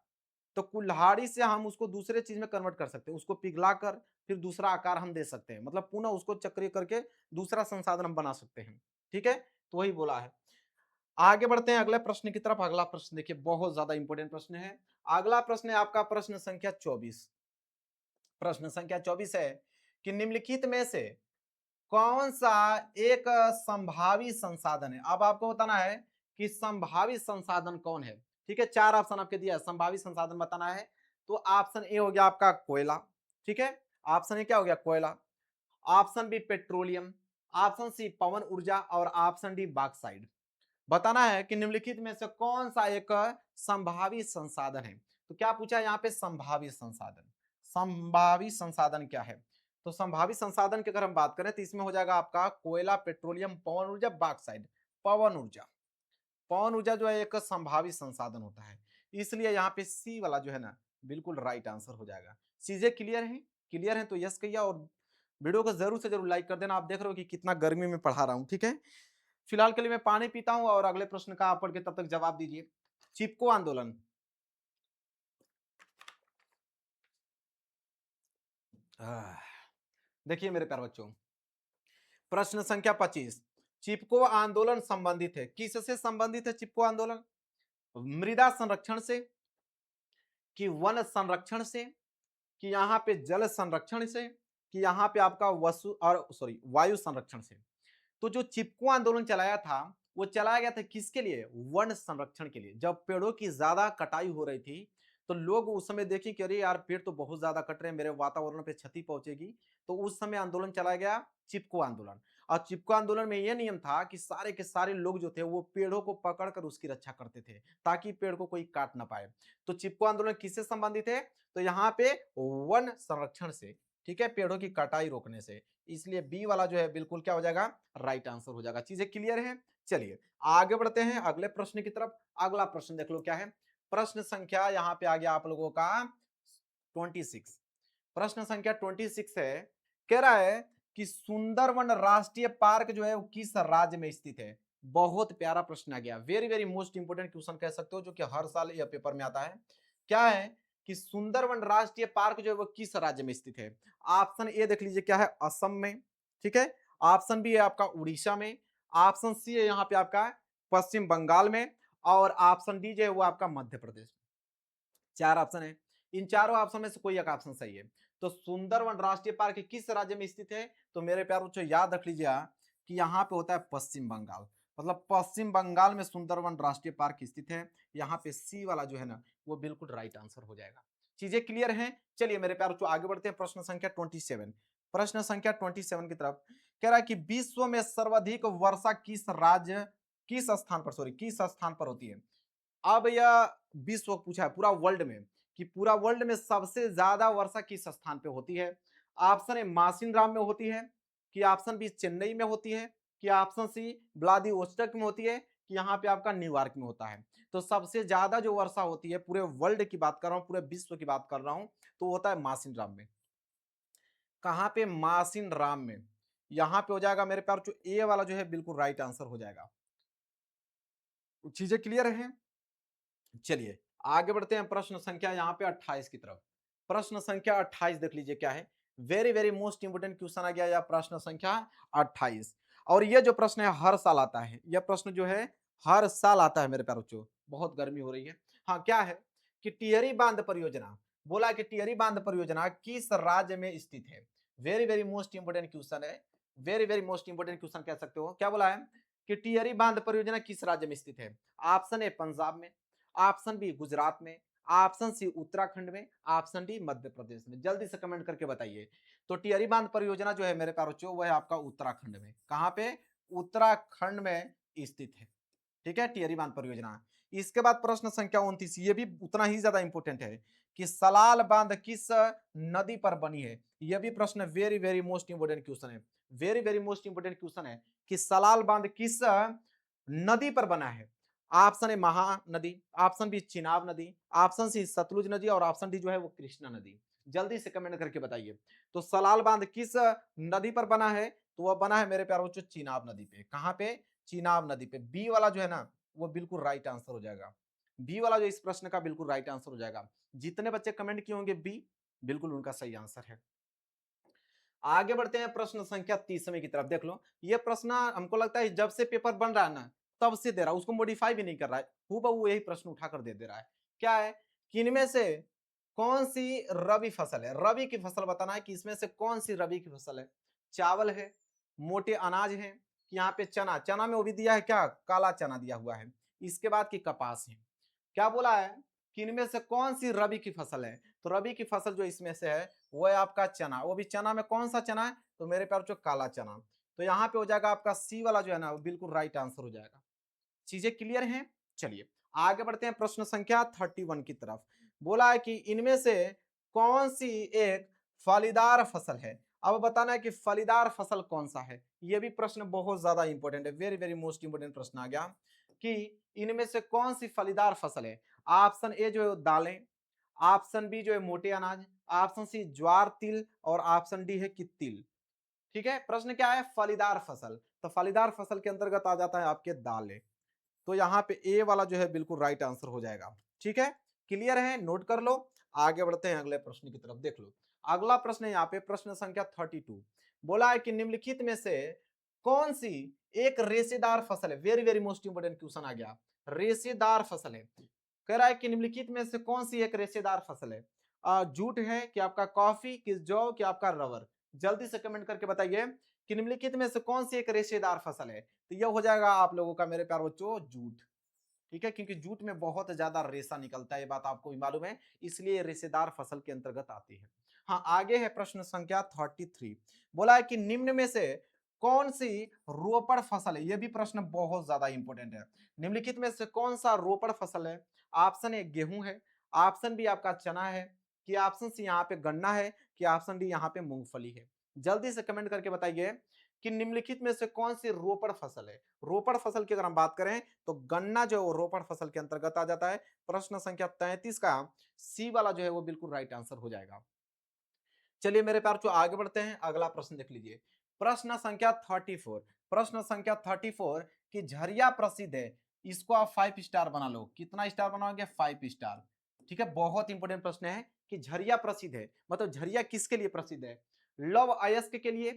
[SPEAKER 1] तो कुल्हाड़ी से हम उसको दूसरे चीज में कन्वर्ट कर सकते हैं, उसको पिघलाकर फिर दूसरा आकार हम दे सकते हैं, मतलब पुनः उसको चक्रीय करके दूसरा संसाधन हम बना सकते हैं। ठीक है, तो वही बोला है। आगे बढ़ते हैं अगले प्रश्न की तरफ। अगला प्रश्न देखिए, बहुत ज्यादा इंपॉर्टेंट प्रश्न है। अगला प्रश्न है आपका प्रश्न संख्या 24। प्रश्न संख्या 24 है कि निम्नलिखित में से कौन सा एक संभावी संसाधन है? अब आपको बताना है कि संभावी संसाधन कौन है। ठीक है, चार ऑप्शन आपके दिया है, संभावी संसाधन बताना है। तो ऑप्शन ए हो गया आपका कोयला। ठीक है, ऑप्शन ए क्या हो गया? कोयला। Option B petroleum, option C पवन ऊर्जा, और ऑप्शन डी बॉक्साइट। बताना है कि निम्नलिखित में से कौन सा एक संभावी संसाधन है। तो क्या पूछा है यहाँ पे? संभावी संसाधन। संभावी संसाधन क्या है? तो संभावी संसाधन की अगर हम बात करें तो इसमें हो जाएगा आपका कोयला, पेट्रोलियम, पवन ऊर्जा, बॉक्साइट। पवन ऊर्जा। पवन ऊर्जा जो है एक संभावी संसाधन होता है, इसलिए यहाँ पे सी वाला जो है ना बिल्कुल राइट आंसर हो जाएगा। चीजें क्लियर है? क्लियर है तो यस कहिए, और वीडियो को जरूर से जरूर लाइक कर देना। आप देख रहे हो कि कितना गर्मी में पढ़ा रहा हूँ। ठीक है, फिलहाल के लिए मैं पानी पीता हूं और अगले प्रश्न का आप पढ़ के तब तक जवाब दीजिए। चिपको आंदोलन। देखिए मेरे प्यारे बच्चों, प्रश्न संख्या 25। चिपको आंदोलन संबंधित है, किससे संबंधित है चिपको आंदोलन? मृदा संरक्षण से, कि वन संरक्षण से, कि यहाँ पे जल संरक्षण से, कि यहाँ पे आपका वसु और सॉरी वायु संरक्षण से। तो जो चिपको आंदोलन चलाया था वो चलाया गया था किसके लिए? वन संरक्षण के लिए। जब पेड़ों की ज्यादा कटाई हो रही थी तो लोग उस समय देखे कि अरे यार पेड़ तो बहुत ज्यादा कट रहे हैं, मेरे वातावरण पे क्षति पहुंचेगी। तो उस समय आंदोलन चलाया गया चिपको आंदोलन। और चिपको आंदोलन में यह नियम था कि सारे के सारे लोग जो थे वो पेड़ों को पकड़कर उसकी रक्षा करते थे ताकि पेड़ को कोई काट ना पाए। तो चिपको आंदोलन किससे संबंधित है? तो यहाँ पे वन संरक्षण से। ठीक है, पेड़ों की कटाई रोकने से। इसलिए बी वाला जो है बिल्कुल क्या हो जाएगा, राइट आंसर हो जाएगा। चीजें क्लियर है? चलिए आगे बढ़ते हैं अगले प्रश्न की तरफ। अगला प्रश्न देख लो क्या है। प्रश्न संख्या यहाँ पे आ गया आप लोगों का 26। प्रश्न संख्या 26 है, कह रहा है कि सुंदरवन राष्ट्रीय पार्क जो है वो किस राज्य में स्थित है। बहुत प्यारा प्रश्न आ गया, very very most important question कह सकते हो, जो कि हर साल यह पेपर में आता है। क्या है कि सुंदरवन राष्ट्रीय पार्क जो है वो किस राज्य में स्थित है। ऑप्शन ए देख लीजिए क्या है, असम में। ठीक है, ऑप्शन बी है आपका उड़ीसा में, ऑप्शन सी है यहाँ पे आपका पश्चिम बंगाल में, और ऑप्शन डी जो है वो आपका मध्य प्रदेश में। चार ऑप्शन है, इन चारों ऑप्शन में से कोई एक ऑप्शन सही है। तो सुंदरवन राष्ट्रीय पार्क किस राज्य में स्थित है, तो मेरे प्यार बच्चों याद रख लीजिए कि यहाँ पे होता है पश्चिम बंगाल। मतलब पश्चिम बंगाल में सुंदरवन राष्ट्रीय पार्क स्थित है। यहाँ पे सी वाला जो है ना वो बिल्कुल राइट आंसर हो जाएगा। चीजें क्लियर हैं? चलिए मेरे प्यार बच्चों आगे बढ़ते हैं प्रश्न संख्या 27। प्रश्न संख्या 27 की तरफ कह रहा है कि विश्व में सर्वाधिक वर्षा किस स्थान पर होती है। अब यह विश्व पूछा है पूरा वर्ल्ड में, कि पूरा वर्ल्ड में सबसे ज्यादा वर्षा किस स्थान पे होती है। ऑप्शन ए मासिनराम में होती है, कि ऑप्शन बी चेन्नई में होती है, कि ऑप्शन सी व्लादिवोस्टॉक में होती है, कि यहाँ पे आपका न्यूयॉर्क में होता है। तो सबसे ज्यादा जो वर्षा होती है पूरे वर्ल्ड की बात कर रहा हूँ, पूरे विश्व की बात कर रहा हूँ, तो होता है मासिनराम में। कहाँ पे, मासिनराम में। यहाँ पे हो जाएगा मेरे प्यार जो ए वाला जो है बिल्कुल राइट आंसर हो जाएगा। चीजें क्लियर है? चलिए आगे बढ़ते हैं प्रश्न संख्या यहाँ पे 28 की तरफ। प्रश्न संख्या 28 देख लीजिए क्या है, very very most important question आ गया, या प्रश्न संख्या 28। और ये जो प्रश्न है हर साल आता है, यह प्रश्न जो है हर साल आता है मेरे प्यारे बच्चों। बहुत गर्मी हो रही है। हाँ क्या है कि टिहरी बांध परियोजना, बोला कि टिहरी बांध परियोजना किस राज्य में स्थित है। Very very most important question है, very very most important question कह सकते हो। क्या बोला है कि टिहरी बांध परियोजना किस राज्य में स्थित है। ऑप्शन ए पंजाब में, ऑप्शन बी गुजरात में, ऑप्शन सी उत्तराखंड में, ऑप्शन डी मध्य प्रदेश में। जल्दी से कमेंट करके बताइए। तो टिहरी बांध परियोजना जो है मेरे प्यारे बच्चों वह है आपका उत्तराखंड में। कहां पे, उत्तराखंड में स्थित है। ठीक है, टिहरी बांध परियोजना। इसके बाद प्रश्न संख्या 29, ये भी उतना ही ज्यादा इंपोर्टेंट है, कि सलाल बांध किस नदी पर बनी है। यह भी प्रश्न very very most important question है, very very most important question है, कि सलाल बांध किस नदी पर बना है। Option A Mahanadi, option B Chenab नदी, ऑप्शन सी सतलुज नदी, और ऑप्शन डी जो है वो कृष्णा नदी। जल्दी से कमेंट करके बताइए। तो सलाल बांध किस नदी पर बना है, तो वह बना है मेरे प्यारे बच्चों चिनाब नदी पे। कहां पे, चिनाब नदी पे। बी वाला जो है ना वो बिल्कुल राइट आंसर हो जाएगा। बी वाला जो इस प्रश्न का बिल्कुल राइट आंसर हो जाएगा। जितने बच्चे कमेंट किए होंगे बी, बिल्कुल उनका सही आंसर है। आगे बढ़ते हैं प्रश्न संख्या 30 की तरफ। देख लो ये प्रश्न हमको लगता है जब से पेपर बन रहा है ना तब से दे रहा है, उसको मॉडिफाई भी नहीं कर रहा है, हूबहू यही प्रश्न उठाकर दे रहा है। क्या है कि इनमें से कौन सी रबी फसल है, रबी की फसल बताना है कि इसमें से कौन सी रबी की फसल है। चावल है, मोटे अनाज है, कि यहाँ पे चना, चना में वो भी दिया है क्या, काला चना दिया हुआ है। इसके बाद की कपास है। क्या बोला है कि इनमें से कौन सी रबी की फसल है। तो रबी की फसल जो इसमें से है वो है आपका चना। वो भी चना में कौन सा चना है, तो मेरे प्यार जो काला चना। तो यहाँ पे हो जाएगा आपका सी वाला जो है ना वो बिल्कुल राइट आंसर हो जाएगा। चीजें क्लियर हैं? चलिए आगे बढ़ते हैं प्रश्न संख्या 31 की तरफ। बोला है कि इनमें से कौन सी एक फलीदार फसल है। अब बताना है कि फलीदार फसल कौन सा है। यह भी प्रश्न बहुत ज्यादा इंपॉर्टेंट है, वेरी वेरी मोस्ट इंपॉर्टेंट प्रश्न आ गया, कि इनमें से कौन सी फलीदार फसल है। ऑप्शन ए जो है दालें, ऑप्शन बी जो है मोटे अनाज, ऑप्शन सी ज्वार तिल, और ऑप्शन डी है कि तिल। ठीक है, प्रश्न क्या है, फलीदार फसल। तो फलीदार फसल के अंतर्गत आ जाता है आपके दालें। तो यहाँ पे ए वाला जो है बिल्कुल राइट आंसर हो जाएगा। ठीक है, क्लियर है, नोट कर लो। आगे बढ़ते हैं अगले प्रश्न की तरफ। देख लो अगला प्रश्न है यहाँ पे प्रश्न संख्या 32। बोला है कि निम्नलिखित में से कौन सी एक रेशेदार फसल है। Very very most important question आ गया, रेशेदार फसल है। कह रहा है कि निम्नलिखित में से कौन सी एक रेशेदार फसल है। जूट है कि आपका कॉफी, कि जौ, कि आपका रबर। जल्दी से कमेंट करके बताइए कि निम्नलिखित में से कौन सी एक रेशेदार फसल है। तो यह हो जाएगा आप लोगों का मेरे प्यार बच्चों जूट। ठीक है, क्योंकि जूट में बहुत ज्यादा रेशा निकलता है, ये बात आपको भी मालूम है, इसलिए रेशेदार फसल के अंतर्गत आती है। हाँ आगे है प्रश्न संख्या 33। बोला है कि निम्न में से कौन सी रोपड़ फसल है। यह भी प्रश्न बहुत ज्यादा इंपॉर्टेंट है। निम्नलिखित में से कौन सा रोपड़ फसल है। ऑप्शन ए गेहूं है, ऑप्शन बी आपका चना है, कि ऑप्शन सी यहाँ पे गन्ना है, कि ऑप्शन डी यहाँ पे मूंगफली है। जल्दी से कमेंट करके बताइए कि निम्नलिखित में से कौन सी रोपड़ फसल है। रोपड़ फसल की अगर हम बात करें तो गन्ना जो है वो रोपड़ फसल के अंतर्गत आ जाता है। प्रश्न संख्या 33 का सी वाला जो है वो बिल्कुल राइट आंसर हो जाएगा। चलिए मेरे प्यार जो आगे बढ़ते हैं, अगला प्रश्न देख लीजिए। प्रश्न संख्या 34। प्रश्न संख्या 34 कि झरिया प्रसिद्ध है, इसको आप 5 स्टार बना लो। कितना स्टार बनाओगे? 5 स्टार। ठीक है, बहुत इंपॉर्टेंट प्रश्न है कि झरिया प्रसिद्ध है, मतलब झरिया किसके लिए प्रसिद्ध है? लौह अयस्क के लिए,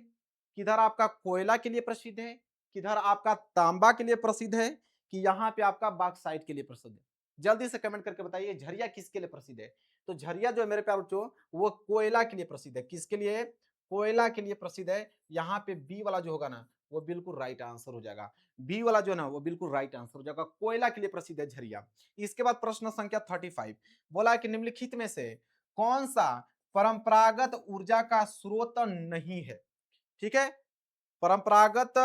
[SPEAKER 1] किधर आपका कोयला के लिए प्रसिद्ध है, किधर आपका तांबा के लिए प्रसिद्ध है, कि यहाँ पे आपका बॉक्साइट के लिए प्रसिद्ध है? जल्दी से कमेंट करके बताइए झरिया किसके लिए प्रसिद्ध है। तो झरिया जो है मेरे प्यार बच्चों वो कोयला के लिए प्रसिद्ध है। किसके लिए? कोयला के लिए प्रसिद्ध है। यहाँ पे बी वाला जो होगा ना वो बिल्कुल राइट आंसर हो जाएगा। बी वाला जो है ना वो बिल्कुल राइट आंसर हो जाएगा, कोयला के लिए प्रसिद्ध है झरिया। इसके बाद प्रश्न संख्या 35 बोला है कि निम्नलिखित में से कौन सा परंपरागत ऊर्जा का स्रोत नहीं है? ठीक है, परंपरागत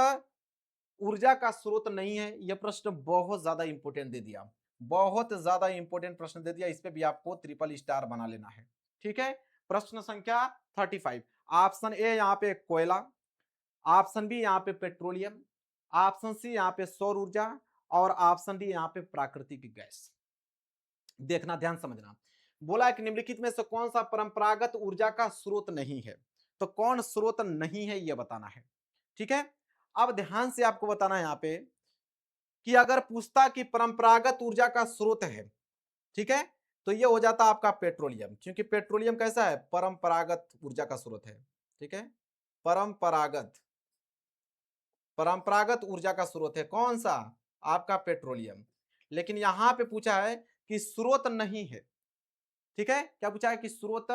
[SPEAKER 1] ऊर्जा का स्रोत नहीं है। यह प्रश्न बहुत ज्यादा इंपॉर्टेंट दे दिया, बहुत ज्यादा इंपॉर्टेंट प्रश्न दे दिया। इस पे भी आपको ट्रिपल स्टार बना लेना है। ठीक है, प्रश्न संख्या 35। ऑप्शन ए यहाँ पे कोयला, ऑप्शन बी यहाँ पे पेट्रोलियम, ऑप्शन सी यहाँ पे सौर ऊर्जा, और ऑप्शन डी यहाँ पे प्राकृतिक गैस। देखना, ध्यान समझना। बोला है कि निम्नलिखित में से कौन सा परंपरागत ऊर्जा का स्रोत नहीं है? तो कौन स्रोत नहीं है यह बताना है। ठीक है, अब ध्यान से आपको बताना है यहाँ पे कि अगर पूछता कि परंपरागत ऊर्जा का स्रोत है, ठीक है, तो ये हो जाता आपका पेट्रोलियम, क्योंकि पेट्रोलियम कैसा है? परंपरागत ऊर्जा का स्रोत है। ठीक है, परंपरागत परंपरागत ऊर्जा का स्रोत है कौन सा? आपका पेट्रोलियम। लेकिन यहां पे पूछा है कि स्रोत नहीं है। ठीक है, क्या पूछा है? कि स्रोत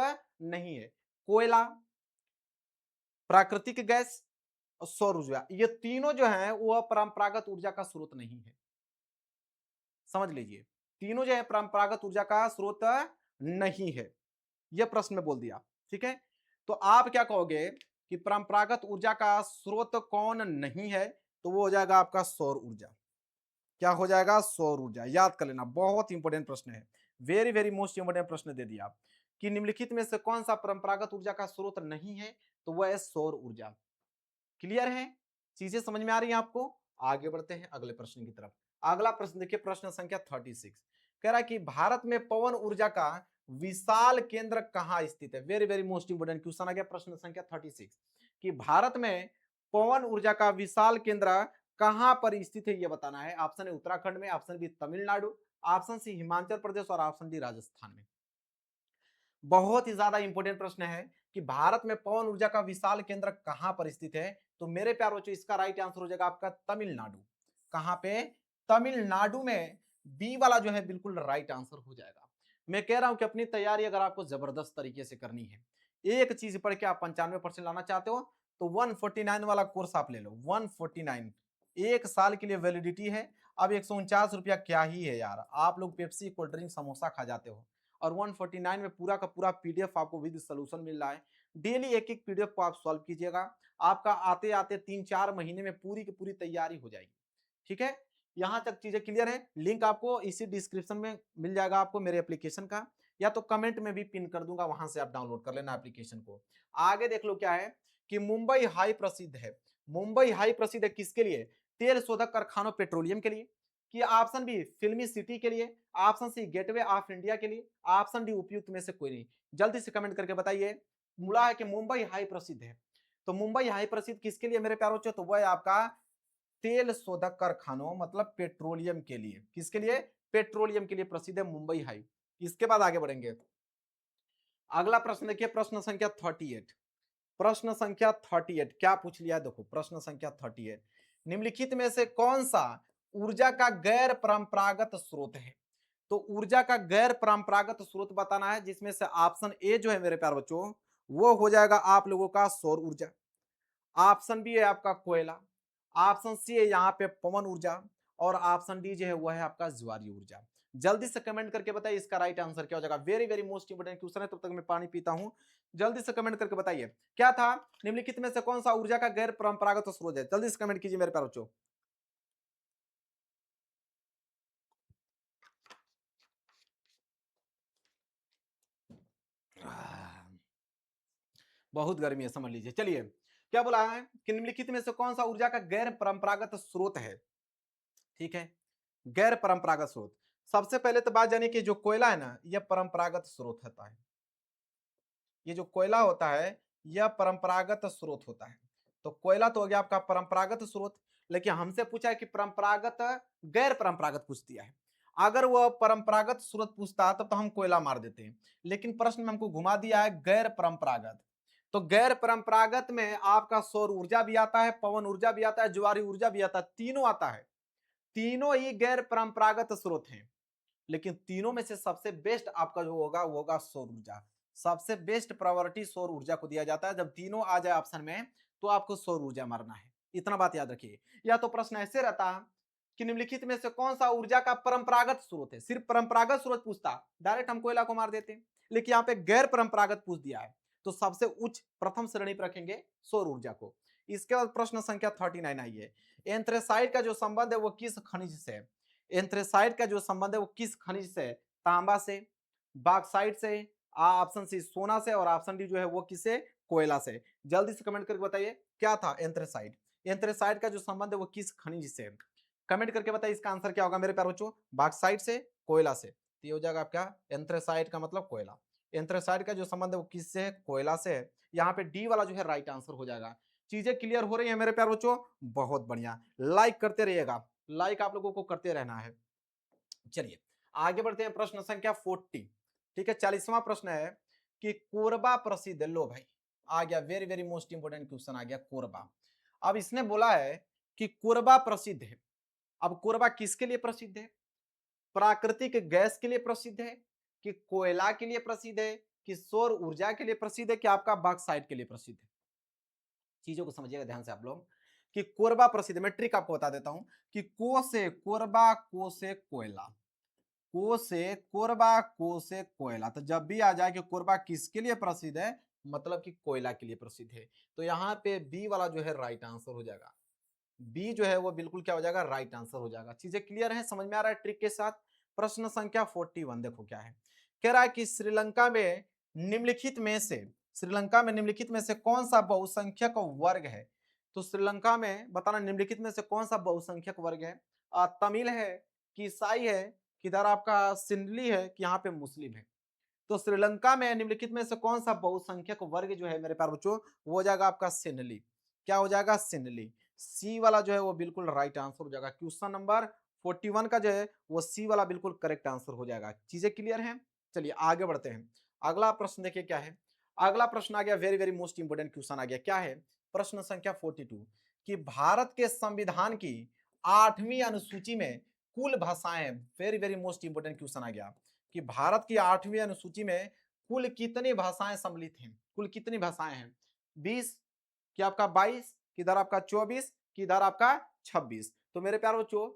[SPEAKER 1] नहीं है। कोयला, प्राकृतिक गैस और सौर ऊर्जा, ये तीनों जो है वह परंपरागत ऊर्जा का स्रोत नहीं है। समझ लीजिए, तीनों जो है परंपरागत ऊर्जा का स्रोत नहीं है। यह प्रश्न में बोल दिया। ठीक है, तो आप क्या कहोगे कि परंपरागत ऊर्जा का स्रोत कौन नहीं है? तो वो हो जाएगा आपका सौर ऊर्जा। क्या हो जाएगा? सौर ऊर्जा। याद कर लेना, बहुत इंपॉर्टेंट प्रश्न है। वेरी वेरी मोस्ट इंपॉर्टेंट प्रश्न दे दिया कि निम्नलिखित में से कौन सा परंपरागत ऊर्जा का स्रोत नहीं है? तो वह है सौर ऊर्जा। क्लियर है? चीजें समझ में आ रही हैं आपको? आगे बढ़ते हैं अगले प्रश्न की तरफ। अगला प्रश्न देखिए, प्रश्न संख्या 36 कह रहा है कि भारत में पवन ऊर्जा का विशाल केंद्र कहां स्थित है? Very very most important question आ गया प्रश्न संख्या 36 कि भारत में पवन ऊर्जा का विशाल केंद्र कहां पर स्थित है, यह बताना है। ऑप्शन ए उत्तराखंड में, option B Tamil Nadu, option C Himachal Pradesh और ऑप्शन डी राजस्थान में। बहुत ही ज्यादा इंपॉर्टेंट प्रश्न है कि भारत में पवन ऊर्जा का विशाल केंद्र कहां पर स्थित है? तो मेरे प्यार बच्चों इसका राइट आंसर हो जाएगा आपका तमिलनाडु। कहां पे? तमिलनाडु में। बी वाला जो है बिल्कुल राइट आंसर हो जाएगा। मैं कह रहा हूं कि अपनी तैयारी अगर आपको जबरदस्त तरीके से करनी है, एक चीज पढ़ के आप 95% लाना चाहते हो, तो 149 वाला कोर्स आप ले लो। 149 एक साल के लिए वैलिडिटी है। अब 149 रुपया क्या ही है यार, आप लोग पेप्सी, कोल्ड ड्रिंक, समोसा खा जाते हो, और 149 में पूरा का पूरा पीडीएफ आपको विद सोल्यूशन मिल रहा है। डेली एक एक पीडीएफ को आप सॉल्व कीजिएगा, आपका आते आते 3-4 महीने में पूरी की पूरी तैयारी हो जाएगी। ठीक है, यहां तक चीजें क्लियर है। लिंक आपको इसी डिस्क्रिप्शन में मिल जाएगा आपको मेरे एप्लीकेशन का, या तो कमेंट में भी पिन कर दूंगा, वहां से आप डाउनलोड कर लेना एप्लीकेशन को। आगे देख लो क्या है कि मुंबई हाई प्रसिद्ध है। मुंबई हाई प्रसिद्ध है किसके लिए? तेल शोधक कारखानों, पेट्रोलियम के लिए, कि ऑप्शन बी फिल्मी सिटी के लिए, option C Gateway of India के लिए, ऑप्शन डी उपयुक्त में से कोई नहीं। जल्दी से कमेंट करके बताइए। मुला है कि मुंबई हाई प्रसिद्ध है, तो मुंबई हाई प्रसिद्ध किसके लिए मेरे प्यारों? तो वह है आपका तेल शोधक कारखानों, मतलब पेट्रोलियम के लिए। किसके लिए? पेट्रोलियम के लिए प्रसिद्ध है मुंबई हाई। इसके बाद आगे बढ़ेंगे। अगला प्रश्न देखिए, प्रश्न संख्या 38। प्रश्न संख्या 38 क्या पूछ लिया? देखो प्रश्न संख्या 38, निम्नलिखित में से कौन सा ऊर्जा का गैर परंपरागत स्रोत है? तो ऊर्जा का गैर परंपरागत स्रोत बताना है, जिसमें से ऑप्शन ए जो है मेरे प्यार बच्चों वो हो जाएगा आप लोगों का सौर ऊर्जा, ऑप्शन बी है आपका कोयला, ऑप्शन सी है यहाँ पे पवन ऊर्जा, और ऑप्शन डी जो है वह है आपका ज्वारीय ऊर्जा। जल्दी से कमेंट करके बताइए इसका राइट आंसर क्या हो जाएगा। Very very most important question है, तब तक मैं पानी पीता हूं। जल्दी से कमेंट करके बताइए क्या था? निम्नलिखित में से कौन सा ऊर्जा का गैर परंपरागत स्रोत है? जल्दी से कमेंट कीजिए मेरे प्यारे बच्चों। बहुत गर्मी है, समझ लीजिए। चलिए, क्या बोला है कि निम्नलिखित में से कौन सा ऊर्जा का गैर परंपरागत स्रोत है? ठीक है, गैर परंपरागत स्रोत। सबसे पहले तो बात जानिए कि जो कोयला है ना, यह परंपरागत स्रोत होता है। ये जो कोयला होता है, यह परंपरागत स्रोत होता है। तो कोयला तो हो गया आपका परंपरागत स्रोत, लेकिन हमसे पूछा है कि परंपरागत, गैर परंपरागत पूछ दिया है। अगर वह परंपरागत स्रोत पूछता तब तो हम कोयला मार देते हैं, लेकिन प्रश्न में हमको घुमा दिया है गैर परंपरागत। तो गैर परंपरागत में आपका सौर ऊर्जा भी आता है, पवन ऊर्जा भी आता है, ज्वारी ऊर्जा भी आता है, तीनों आता है। तीनों ही गैर परंपरागत स्रोत हैं, लेकिन तीनों में से सबसे बेस्ट आपका जो होगा वो होगा सौर ऊर्जा। सबसे बेस्ट प्रायोरिटी सौर ऊर्जा को दिया जाता है। जब तीनों आ जाए ऑप्शन में तो आपको सौर ऊर्जा मारना है, इतना बात याद रखिए। या तो प्रश्न ऐसे रहता कि निम्नलिखित में से कौन सा ऊर्जा का परंपरागत स्रोत है, सिर्फ परंपरागत स्रोत पूछता डायरेक्ट हम कोयला को मार देते, लेकिन यहाँ पे गैर परंपरागत पूछ दिया है, तो सबसे उच्च प्रथम श्रेणी पर रखेंगे सौर ऊर्जा को। इसके बाद प्रश्न संख्या 39 आई है, एंथ्रेसाइट का जो संबंध है वो किस खनिज से है? एंथ्रेसाइट का जो संबंध है वो किस खनिज से? तांबा से, बॉक्साइट से, ऑप्शन सी सोना से, और ऑप्शन डी जो है वो किससे? कोयला से। जल्दी से कमेंट करके बताइए क्या था एंथ्रेसाइट। एंथ्रेसाइट का जो संबंध है वो किस खनिज से? कमेंट करके बताइए इसका आंसर क्या होगा मेरे प्यारे बच्चों। बॉक्साइट से, कोयला से। तो ये हो जाएगा आपका एंथ्रेसाइट का मतलब कोयला। एंथ्रेसाइट का जो संबंध है वो किससे है? कोयला से है। यहाँ पे डी वाला जो है राइट आंसर हो जाएगा। चीजें क्लियर हो रही है मेरे प्यारे बच्चों? बहुत बढ़िया, लाइक करते रहिएगा, लाइक आप लोगों को करते रहना है। चलिए आगे बढ़ते हैं, प्रश्न संख्या 40। ठीक है, 40वां प्रश्न है कि कोरबा प्रसिद्ध, लो भाई आ गया, very very most important question आ गया, कोरबा। अब इसने बोला है कि कोरबा प्रसिद्ध है। अब कोरबा किसके लिए प्रसिद्ध है? प्राकृतिक गैस के लिए प्रसिद्ध है, कि कोयला के लिए प्रसिद्ध है, कि सौर ऊर्जा के लिए प्रसिद्ध है, कि आपका बॉक्साइट के लिए प्रसिद्ध है? चीजों को समझिएगा ध्यान से आप लोग, कि कोरबा प्रसिद्ध, मैं ट्रिक आपको बता देता हूं कि को से कोरबा, को से कोयला, को से कोरबा, को से कोयला। तो जब भी आ जाए कि कोरबा किसके लिए प्रसिद्ध है, मतलब कि कोयला के लिए प्रसिद्ध है, तो यहाँ पे बी वाला जो है राइट आंसर हो जाएगा। बी जो है वो बिल्कुल क्या हो जाएगा? राइट आंसर हो जाएगा। चीजें क्लियर है, समझ में आ रहा है ट्रिक के साथ? प्रश्न संख्या 41 देखो क्या है, कह रहा है कि निम्नलिखित में से श्रीलंका में निम्नलिखित में से कौन सा बहुसंख्यक वर्ग है? तो श्रीलंका में बताना निम्नलिखित में से कौन सा बहुसंख्यक वर्ग है? तमिल है, कि ईसाई है, कि इधर आपका सिंधली है, कि यहाँ पे मुस्लिम है? तो श्रीलंका में निम्नलिखित में से कौन सा बहुसंख्यक वर्ग जो है मेरे प्यारे बच्चों, वो हो जाएगा आपका सिंहली। क्या हो जाएगा? सिंहली। सी वाला जो है वो बिल्कुल राइट आंसर हो जाएगा। क्वेश्चन नंबर 41 का जो है वो सी वाला बिल्कुल करेक्ट आंसर हो जाएगा। चीजें क्लियर हैं? चलिए आगे बढ़ते हैं। अगला प्रश्न देखिए क्या है। अगला प्रश्न आ गया, very very most important question आ गया। क्या है? प्रश्न संख्या 42 कि भारत के संविधान की 8वीं अनुसूची में कुल भाषाएं, very very most important question आ गया, कि भारत की 8वीं अनुसूची में कुल कितनी भाषाएं सम्मिलित हैं? कुल कितनी भाषाएं हैं? 20, कि आपका 22, किधर आपका 24, किधर आपका 26? तो मेरे प्यारे बच्चों,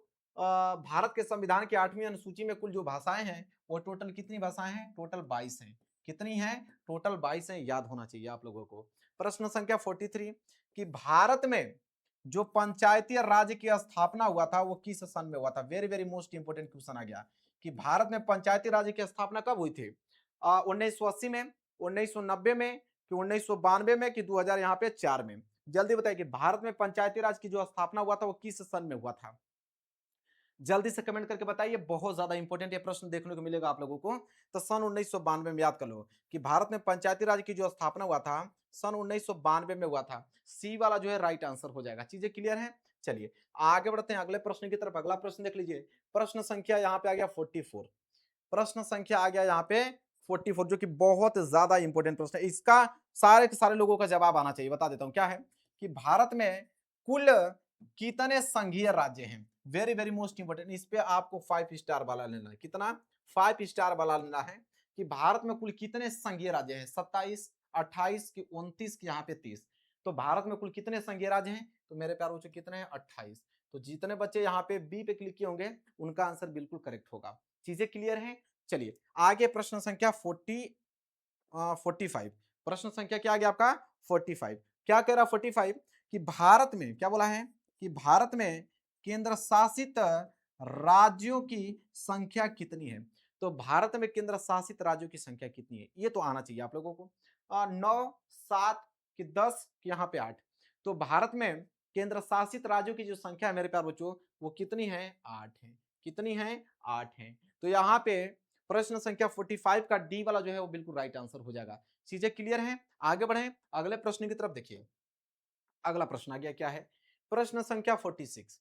[SPEAKER 1] भारत के संविधान की 8वीं अनुसूची में कुल जो भाषाएं हैं वो टोटल कितनी भाषाएं हैं? टोटल 22 हैं। कितनी हैं? टोटल 22 हैं, याद होना चाहिए आप लोगों को। प्रश्न संख्या 43 कि भारत में जो पंचायती राज की स्थापना हुआ था वो किस सन में हुआ था? Very very most important question आ गया, कि भारत में पंचायती राज की स्थापना कब हुई थी? 1980 में, 1990 में, कि 1992 में, कि 2000 यहाँ पे 4 में? जल्दी बताइए कि भारत में पंचायती राज की जो स्थापना हुआ था वो किस सन में हुआ था? जल्दी से कमेंट करके बताइए, बहुत ज्यादा इंपॉर्टेंट ये प्रश्न देखने को मिलेगा आप लोगों को। तो सन 1992 में याद कर लो कि भारत में पंचायती राज की जो स्थापना हुआ था सन 1992 में हुआ था। सी वाला जो है राइट आंसर हो जाएगा। चीजें क्लियर है? चलिए आगे बढ़ते हैं अगले प्रश्न की तरफ। अगला प्रश्न देख लीजिए, प्रश्न संख्या यहाँ पे आ गया 44। प्रश्न संख्या आ गया यहाँ पे 44, जो कि बहुत ज्यादा इंपॉर्टेंट प्रश्न है। इसका सारे के सारे लोगों का जवाब आना चाहिए। बता देता हूं क्या है, कि भारत में कुल कितने संघीय राज्य हैं? वेरी वेरी मोस्ट इंपोर्टेंट, इस पे आपको 5 स्टार वाला लेना है। कितना? 5 स्टार वाला लेना है, कि भारत में कुल कितने संघीय राज्य हैं? 27, 28 की 29 की यहाँ पे 30? तो भारत में कुल कितने संघीय राज्य हैं? तो मेरे प्यारे बच्चों कितने हैं? 28। तो जितने बच्चे यहाँ पे बी पे क्लिक किए होंगे उनका आंसर बिल्कुल करेक्ट होगा। चीजें क्लियर हैं? चलिए आगे प्रश्न संख्या 45। प्रश्न संख्या क्या आ गया आपका? 45। क्या कह रहा 45, कि भारत में क्या बोला है, कि भारत में केंद्र शासित राज्यों की संख्या कितनी है? तो भारत में केंद्र शासित राज्यों की संख्या कितनी है, ये तो आना चाहिए आप लोगों को। 9, 7 कि 10 कि यहाँ पे 8। तो भारत में केंद्र शासित राज्यों की जो संख्या है मेरे प्यारे बच्चों, वो कितनी है? 8 है। कितनी है? 8 है। तो यहाँ पे प्रश्न संख्या 45 का डी वाला जो है वो बिल्कुल राइट आंसर हो जाएगा। चीजें क्लियर हैं? आगे बढ़ें, अगले प्रश्न की तरफ देखिए। अगला प्रश्न आ गया, क्या है? प्रश्न संख्या 46।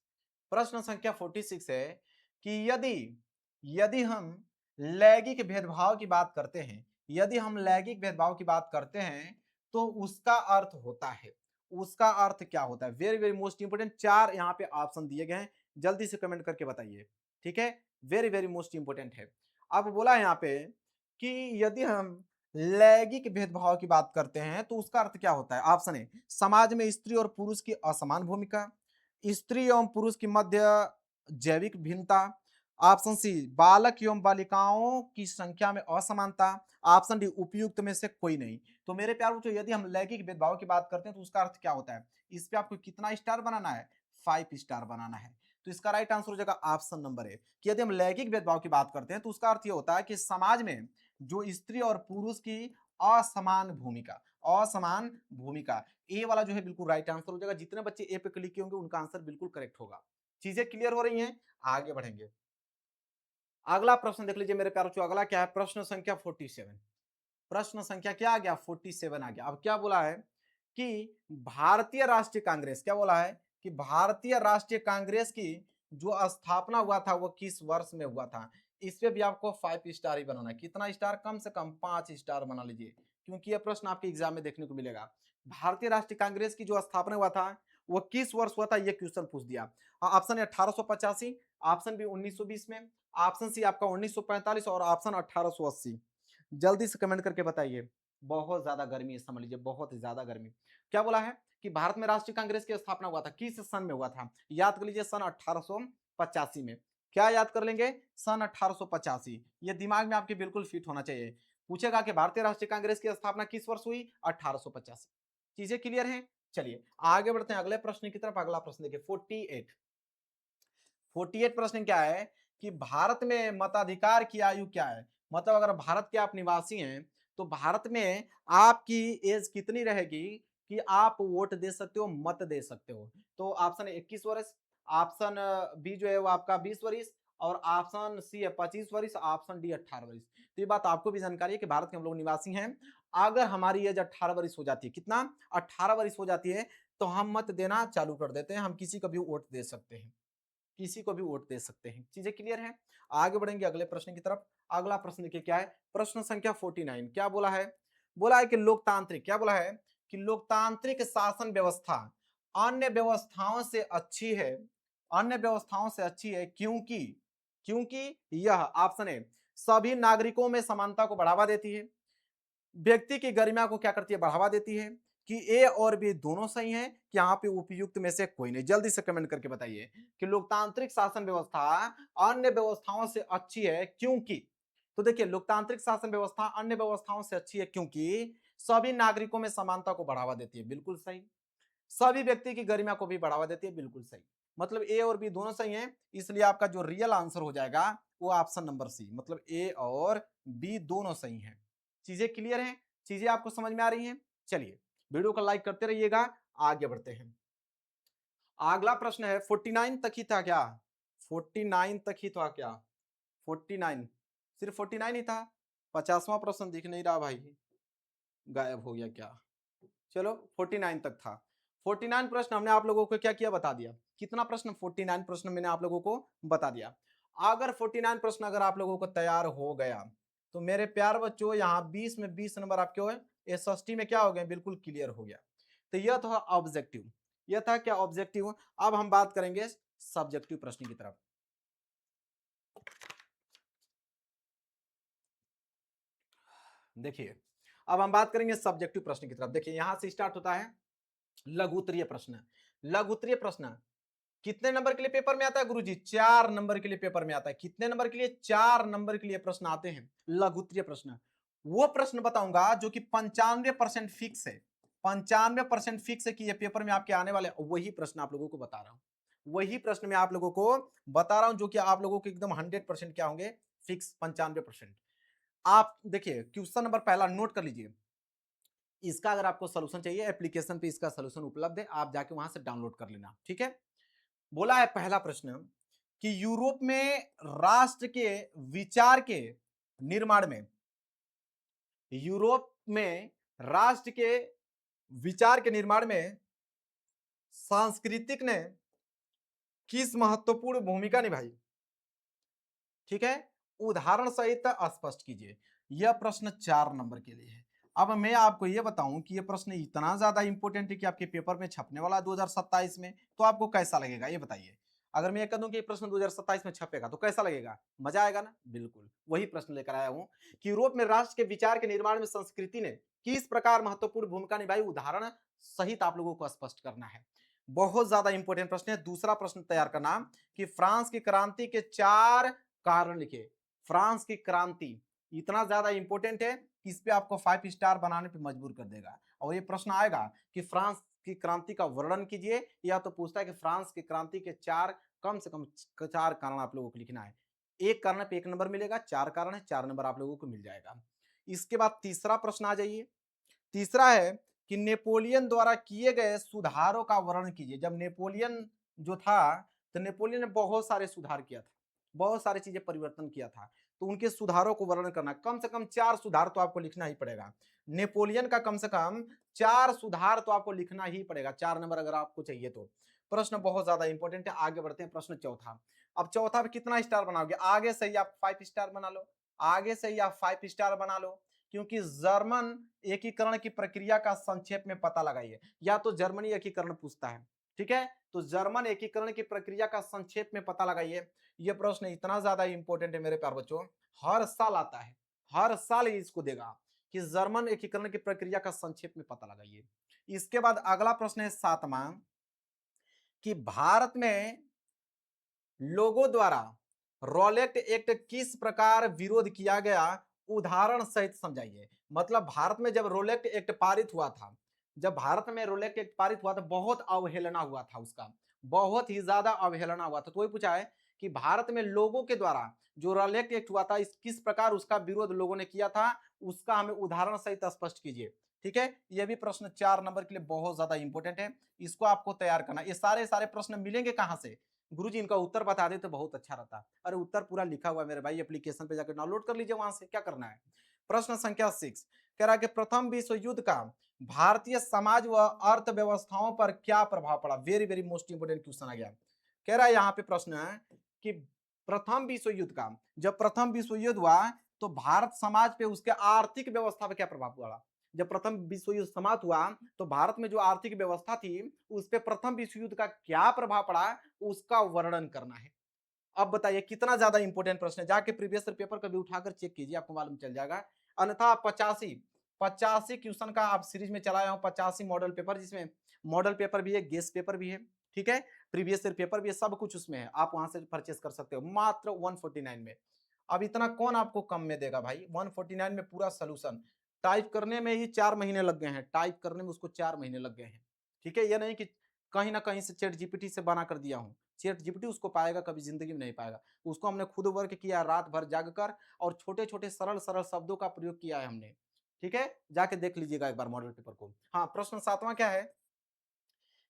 [SPEAKER 1] प्रश्न संख्या 46 है कि यदि यदि हम लैंगिक भेदभाव की बात करते हैं, यदि हम लैंगिक भेदभाव की बात करते हैं तो उसका अर्थ होता है, उसका अर्थ क्या होता है? वेरी वेरी मोस्ट इंपोर्टेंट, 4 यहाँ पे ऑप्शन दिए गए हैं, जल्दी से कमेंट करके बताइए। ठीक है, वेरी वेरी मोस्ट इंपोर्टेंट है। अब बोला यहाँ पे कि यदि हम लैंगिक भेदभाव की बात करते हैं तो उसका अर्थ क्या होता है? ऑप्शन ए, समाज में स्त्री और पुरुष की असमान भूमिका, स्त्री एवं पुरुष की मध्य जैविक भिन्नता, ऑप्शन सी, बालक एवं बालिकाओं की संख्या में असमानता, ऑप्शन डी, उपयुक्त में से कोई नहीं। तो मेरे प्यारे बच्चों, यदि हम लैंगिक भेदभाव की बात करते हैं तो उसका अर्थ क्या होता है? इस पे आपको कितना स्टार बनाना है? 5 स्टार बनाना है। तो इसका राइट आंसर हो जाएगा ऑप्शन नंबर ए, कि यदि हम लैंगिक भेदभाव की बात करते हैं तो उसका अर्थ ये होता है कि समाज में जो स्त्री और पुरुष की असमान भूमिका, असमान भूमिका, ए वाला जो है बिल्कुल राइट आंसर हो जाएगा। जितने बच्चे ए पे क्लिक किए होंगे उनका आंसर बिल्कुल करेक्ट होगा। चीजें क्लियर हो रही हैं? आगे बढ़ेंगे। अगला प्रश्न देख लीजिए मेरे प्यारे बच्चों, अगला क्या है? प्रश्न संख्या 47। प्रश्न संख्या क्या आ गया? 47 आ गया। अब क्या बोला है कि भारतीय राष्ट्रीय कांग्रेस, क्या बोला है कि भारतीय राष्ट्रीय कांग्रेस की जो स्थापना हुआ था वो किस वर्ष में हुआ था? इस पे भी आपको 5 स्टार ही बनाना है। कितना स्टार? कम से कम 5 स्टार बना लीजिए, क्योंकि यह प्रश्न आपके एग्जाम में देखने को मिलेगा। भारतीय राष्ट्रीय कांग्रेस की जो स्थापना हुआ था वो किस वर्ष हुआ था, ये क्वेश्चन पूछ दिया। ऑप्शन ए 1885, ऑप्शन बी 1920 में, ऑप्शन सी आपका 1945 और ऑप्शन 1880। जल्दी से कमेंट करके बताइए। बहुत ज्यादा गर्मी है, समझ लीजिए बहुत ज्यादा गर्मी। क्या बोला है कि भारत में राष्ट्रीय कांग्रेस की स्थापना हुआ था, किस सन में हुआ था? याद कर लीजिए, सन 1885 में। क्या याद कर लेंगे? सन 1885। ये दिमाग में आपके बिल्कुल फिट होना चाहिए। पूछेगा कि भारतीय राष्ट्रीय कांग्रेस की स्थापना किस वर्ष हुई? 1885। चीजें क्लियर हैं? चलिए आगे बढ़ते हैं अगले प्रश्न की तरफ। अगला प्रश्न देखिए 48। 48 प्रश्न क्या है कि भारत में मताधिकार की आयु क्या है? मतलब अगर भारत के आप निवासी हैं तो भारत में आपकी एज कितनी रहेगी कि आप वोट दे सकते हो, मत दे सकते हो? तो ऑप्शन 21 वर्ष, ऑप्शन बी जो है वो आपका 20 वर्ष, और ऑप्शन सी है 25 वर्ष, ऑप्शन डी 18 वर्ष। तो ये बात आपको भी जानकारी है कि भारत के हम लोग निवासी हैं। अगर हमारी एज 18 वर्ष हो जाती है, कितना? 18 वर्ष हो जाती है, तो हम मत देना चालू कर देते हैं, हम किसी को भी वोट दे सकते हैं, किसी को भी वोट दे सकते हैं। चीजें क्लियर हैं? आगे बढ़ेंगे अगले प्रश्न की तरफ। अगला प्रश्न देखिए क्या है? प्रश्न संख्या 49। क्या बोला है? बोला है कि लोकतांत्रिक, क्या बोला है कि लोकतांत्रिक शासन व्यवस्था अन्य व्यवस्थाओं से अच्छी है, अन्य व्यवस्थाओं से अच्छी है क्योंकि, क्योंकि यह, ऑप्शन ए, सभी नागरिकों में समानता को बढ़ावा देती है, व्यक्ति की गरिमा को क्या करती है? बढ़ावा देती है, कि ए और बी दोनों सही हैं, कि यहाँ पे उपयुक्त में से कोई नहीं? जल्दी से कमेंट करके बताइए कि लोकतांत्रिक शासन व्यवस्था अन्य व्यवस्थाओं से अच्छी है क्योंकि, तो देखिए लोकतांत्रिक शासन व्यवस्था अन्य व्यवस्थाओं से अच्छी है क्योंकि सभी नागरिकों में समानता को बढ़ावा देती है, बिल्कुल सही। सभी व्यक्ति की गरिमा को भी बढ़ावा देती है, बिल्कुल सही। मतलब ए और बी दोनों सही हैं, इसलिए आपका जो रियल आंसर हो जाएगा वो ऑप्शन नंबर सी, मतलब ए और बी दोनों सही हैं। चीजें क्लियर हैं? चीजें आपको समझ में आ रही हैं? चलिए वीडियो को लाइक करते रहिएगा, आगे बढ़ते हैं। अगला प्रश्न है 49 तक ही था क्या? 49 तक ही था क्या? 49, सिर्फ 49 ही था? 50वां प्रश्न दिख नहीं रहा भाई, गायब हो गया क्या? चलो 49 तक था। 49 प्रश्न हमने आप लोगों को क्या किया? बता दिया। कितना प्रश्न? 49 प्रश्न मैंने आप लोगों को बता दिया। अगर 49 प्रश्न अगर आप लोगों को तैयार हो गया तो मेरे प्यार बच्चों यहाँ 20 में 20 नंबर आपके हो, एसएसटी में क्या हो गए? बिल्कुल क्लियर हो गया। तो यह था ऑब्जेक्टिव, यह था क्या? ऑब्जेक्टिव। अब हम बात करेंगे सब्जेक्टिव प्रश्न की तरफ। देखिए अब हम बात करेंगे सब्जेक्टिव प्रश्न की तरफ। देखिए यहां से स्टार्ट होता है लघु उत्तरीय प्रश्न। लघु उत्तरीय प्रश्न कितने नंबर के लिए पेपर में आता है गुरुजी? 4 नंबर के लिए पेपर में आता है। कितने नंबर के लिए? 4 नंबर के लिए प्रश्न आते हैं लघु उत्तरीय प्रश्न। वो प्रश्न बताऊंगा जो कि 95% फिक्स है, 95% फिक्स है कि ये पेपर में आपके आने वाले, वही प्रश्न आप लोगों को बता रहा हूं, वही प्रश्न मैं आप लोगों को बता रहा हूं जो कि आप लोगों को एकदम 100% क्या होंगे? फिक्स 95%। आप देखिए क्वेश्चन नंबर पहला नोट कर लीजिए। इसका अगर आपको सोल्यूशन चाहिए एप्लीकेशन पे इसका सोल्यूशन उपलब्ध है, आप जाके वहां से डाउनलोड कर लेना, ठीक है। बोला है पहला प्रश्न कि यूरोप में राष्ट्र के विचार के निर्माण में, यूरोप में राष्ट्र के विचार के निर्माण में सांस्कृतिक ने किस महत्वपूर्ण भूमिका निभाई, ठीक है। उदाहरण सहित स्पष्ट कीजिए। यह प्रश्न 4 नंबर के लिए है। अब मैं आपको यह बताऊं कि यह प्रश्न इतना ज्यादा इंपॉर्टेंट है कि आपके पेपर में छपने वाला 2027 में, तो आपको कैसा लगेगा ये बताइए। अगर मैं ये कह दूं कि ये प्रश्न 2027 में छपेगा तो कैसा लगेगा, मजा आएगा ना। बिल्कुल वही प्रश्न लेकर आया हूं कि यूरोप में राष्ट्र के विचार के निर्माण में संस्कृति ने किस प्रकार महत्वपूर्ण भूमिका निभाई, उदाहरण सहित आप लोगों को स्पष्ट करना है। बहुत ज्यादा इंपॉर्टेंट प्रश्न है। दूसरा प्रश्न तैयार करना कि फ्रांस की क्रांति के 4 कारण लिखे। फ्रांस की क्रांति इतना ज्यादा इंपॉर्टेंट है कि इस पे आपको 5 स्टार बनाने पे मजबूर कर देगा। और ये प्रश्न आएगा कि फ्रांस की क्रांति का वर्णन कीजिए, या तो पूछता है कि फ्रांस की क्रांति के 4 कम से कम 4 कारण आप लोगों को लिखना है। एक कारण पे 1 नंबर मिलेगा, 4 कारण है 4 नंबर आप लोगों को मिल जाएगा। इसके बाद तीसरा प्रश्न आ जाइए। तीसरा है कि नेपोलियन द्वारा किए गए सुधारों का वर्णन कीजिए। जब नेपोलियन जो था तो नेपोलियन ने बहुत सारे सुधार किया था, बहुत सारी चीजें परिवर्तन किया था, तो उनके सुधारों को वर्णन करना। कम से कम 4 सुधार तो आपको लिखना ही पड़ेगा। नेपोलियन का कम से कम 4 सुधार तो आपको लिखना ही पड़ेगा, 4 नंबर अगर आपको चाहिए तो। प्रश्न बहुत ज्यादा इंपॉर्टेंट है। आगे बढ़ते हैं प्रश्न चौथा। अब चौथा पे कितना स्टार बनाओगे, आगे से ही आप 5 स्टार बना लो, आगे से ही आप 5 स्टार बना लो, क्योंकि जर्मन एकीकरण की प्रक्रिया का संक्षेप में पता लगाइए। या तो जर्मनी एकीकरण पूछता है, ठीक है, तो जर्मन एकीकरण की प्रक्रिया का संक्षेप में पता लगाइए। यह प्रश्न इतना ज्यादा इंपॉर्टेंट है मेरे प्यारे बच्चों, हर साल आता है, हर साल इसको देगा कि जर्मन एकीकरण की प्रक्रिया का संक्षेप में पता लगाइए। इसके बाद अगला प्रश्न है 7वां कि भारत में लोगों द्वारा रॉलेट एक्ट किस प्रकार विरोध किया गया, उदाहरण सहित समझाइए। मतलब भारत में जब रोलेक्ट एक्ट पारित हुआ था, जब भारत में रोलेक्ट एक्ट पारित हुआ था, बहुत अवहेलना हुआ था उसका, बहुत ही ज्यादा अवहेलना हुआ था। तो वही पूछा है कि भारत में लोगों के द्वारा जो रोलेक्ट एक्ट हुआ था, इस किस प्रकार उसका विरोध लोगों ने किया था, उसका हमें उदाहरण सहित स्पष्ट कीजिए, ठीक है। यह भी प्रश्न 4 नंबर के लिए बहुत ज्यादा इंपॉर्टेंट है, इसको आपको तैयार करना। ये सारे सारे प्रश्न मिलेंगे कहां से, गुरुजी इनका उत्तर बता दे तो बहुत अच्छा रहता। अरे उत्तर पूरा लिखा हुआ है मेरे भाई, एप्लीकेशन पे जाकर डाउनलोड कर लीजिए, वहां से क्या करना है। प्रश्न संख्या 6 कह रहा है कि प्रथम विश्व युद्ध का भारतीय समाज व अर्थव्यवस्थाओं पर क्या प्रभाव पड़ा। Very very most important question आ गया। कह रहा है यहाँ पे प्रश्न है कि प्रथम विश्व युद्ध का, जब प्रथम विश्व युद्ध हुआ तो भारत समाज पे उसके आर्थिक व्यवस्था पे क्या प्रभाव पड़ा। जब प्रथम विश्व युद्ध समाप्त हुआ तो भारत में जो आर्थिक व्यवस्था थी उस पर प्रथम विश्व युद्ध का क्या प्रभाव पड़ा, उसका वर्णन करना है। अब बताइए कितना ज्यादा इंपॉर्टेंट प्रश्न है, जाके प्रीवियस पेपर कभी उठाकर चेक कीजिए, आपको मालूम चल जाएगा। अन्यथा 85 क्वेश्चन का आप सीरीज में चलाया हूं, 85 मॉडल पेपर, जिसमें मॉडल पेपर भी है, गेस्ट पेपर भी है, ठीक है, प्रीवियस ईयर पेपर भी है, सब कुछ उसमें है। आप वहां से परचेस कर सकते हो मात्र 149 में। अब इतना कौन आपको कम में देगा भाई, 149 में पूरा सोल्यूशन। टाइप करने में ही 4 महीने लग गए हैं, टाइप करने में उसको 4 महीने लग गए हैं, ठीक है। ये नहीं कि कहीं ना कहीं से चैट जीपीटी से बना कर दिया हूं, चैट जीपीटी उसको पाएगा कभी जिंदगी में नहीं पाएगा। उसको हमने खुद वर्क किया, रात भर जाग कर, और छोटे छोटे सरल सरल शब्दों का प्रयोग किया है हमने, ठीक है। जाके देख लीजिएगा एक बार मॉडल पेपर को। हाँ, प्रश्न 7वां क्या है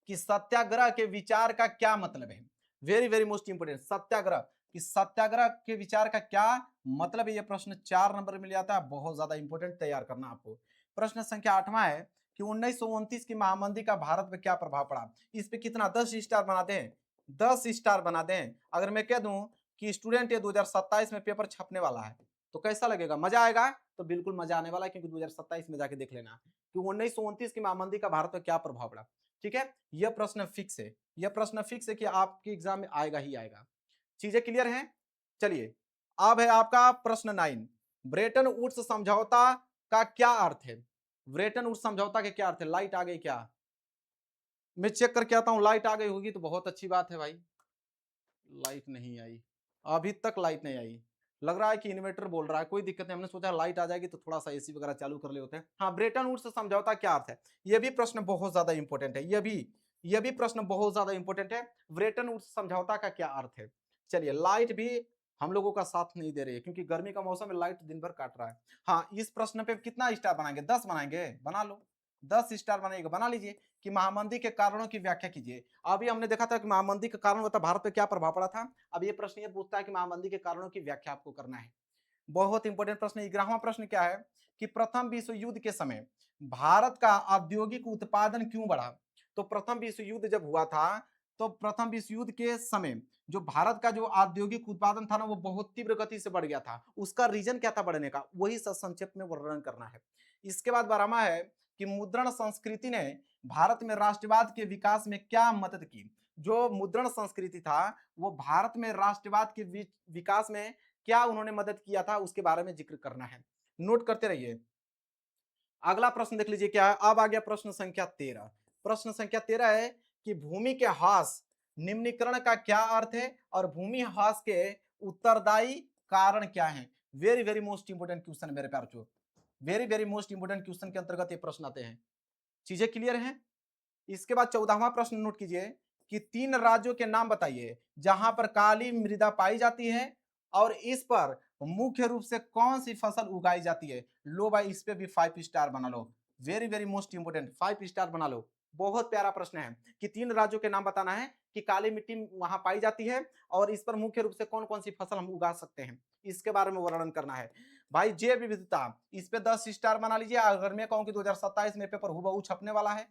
[SPEAKER 1] कि सत्याग्रह के विचार का क्या मतलब है। वेरी वेरी मोस्ट इंपोर्टेंट, सत्याग्रह कि सत्याग्रह के विचार का क्या मतलब है। यह प्रश्न 4 नंबर में जाता है, बहुत ज्यादा इंपॉर्टेंट, तैयार करना आपको। प्रश्न संख्या 8वां है कि 1929 की महामंदी का भारत पे क्या प्रभाव पड़ा। इस पे कितना 10 स्टार बना दें, 10 स्टार बना दें। अगर मैं कह दूं कि स्टूडेंट ये 2027 में पेपर छपने वाला है तो कैसा लगेगा, मजा आएगा। तो बिल्कुल मजा आने वाला है, क्योंकि 2027 में जाके देख लेना कि 1929 की महामंदी का भारत पे क्या प्रभाव पड़ा, ठीक है। यह प्रश्न फिक्स है, यह प्रश्न फिक्स है कि आपके एग्जाम में आएगा ही आएगा। चीजें क्लियर हैं। चलिए अब है आपका प्रश्न 9, ब्रेटन वुड्स समझौता का क्या अर्थ है। ब्रेटन वुड्स समझौता के क्या अर्थ है। लाइट आ गई क्या, मैं चेक करके आता हूं, लाइट आ गई होगी तो बहुत अच्छी बात है भाई। लाइट नहीं आई, अभी तक लाइट नहीं आई। लग रहा है कि इन्वर्टर बोल रहा है, कोई दिक्कत नहीं, हमने सोचा लाइट आ जाएगी तो थोड़ा सा एसी वगैरह चालू कर ले होते हैं। हाँ, ब्रेटन वुड्स समझौता क्या अर्थ है, यह भी प्रश्न बहुत ज्यादा इंपॉर्टेंट है, यह भी प्रश्न बहुत ज्यादा इंपॉर्टेंट है। ब्रेटन वुड्स समझौता का क्या अर्थ है। चलिए लाइट भी हम लोगों का साथ नहीं दे रही है, क्योंकि गर्मी का मौसम है, लाइट दिन भर काट रहा है। हाँ, इस प्रश्न पे कितना स्टार बनाएंगे? 10 बनाएंगे, बना लो। 10 स्टार बनाइएगा, बना लीजिए कि महामंदी के कारणों की व्याख्या कीजिए। अभी हमने देखा था कि महामंदी के कारण बता भारत पे क्या प्रभाव पड़ा था। अब ये प्रश्न ये पूछता है कि महामंदी के कारणों की व्याख्या आपको करना है। बहुत इंपॉर्टेंट प्रश्न। 11वां प्रश्न क्या है कि प्रथम विश्व युद्ध के समय भारत का औद्योगिक उत्पादन क्यों बढ़ा? तो प्रथम विश्व युद्ध जब हुआ था, तो प्रथम विश्व युद्ध के समय जो भारत का जो औद्योगिक उत्पादन था ना, वो बहुत तीव्र गति से बढ़ गया था। उसका रीजन क्या था बढ़ने का, वही संक्षेप में वर्णन करना है। इसके बाद 12वां है कि मुद्रण संस्कृति ने भारत में राष्ट्रवाद के विकास में क्या मदद की? जो मुद्रण संस्कृति था, वो भारत में राष्ट्रवाद के विकास में क्या उन्होंने मदद किया था, उसके बारे में जिक्र करना है। नोट करते रहिए। अगला प्रश्न देख लीजिए क्या है। अब आ गया प्रश्न संख्या 13। प्रश्न संख्या 13 है कि भूमि के ह्रास निम्नीकरण का क्या अर्थ है और भूमि ह्रास के उत्तरदायी कारण क्या है? Very very most important question मेरे प्यार चो, very very most important question के अंतर्गत ये प्रश्न आते हैं। चीजें क्लियर हैं? इसके बाद 14वां प्रश्न नोट कीजिए कि 3 राज्यों के नाम बताइए जहां पर काली मृदा पाई जाती है और इस पर मुख्य रूप से कौन सी फसल उगाई जाती है। लो भाई, इस पे भी 5 स्टार बना लो। Very very most important, 5 star बना लो। बहुत प्यारा प्रश्न है कि 3 राज्यों के नाम बताना है कि काली मिट्टी वहां पाई जाती है और इस पर मुख्य रूप से कौन कौन सी फसल हम उगा सकते हैं, इसके बारे में वर्णन करना है। भाई जैव विविधता, इस पे 10 स्टार बना लीजिए। अगर मैं कहूं कि 2027 में पेपर हुबहू छपने वाला है,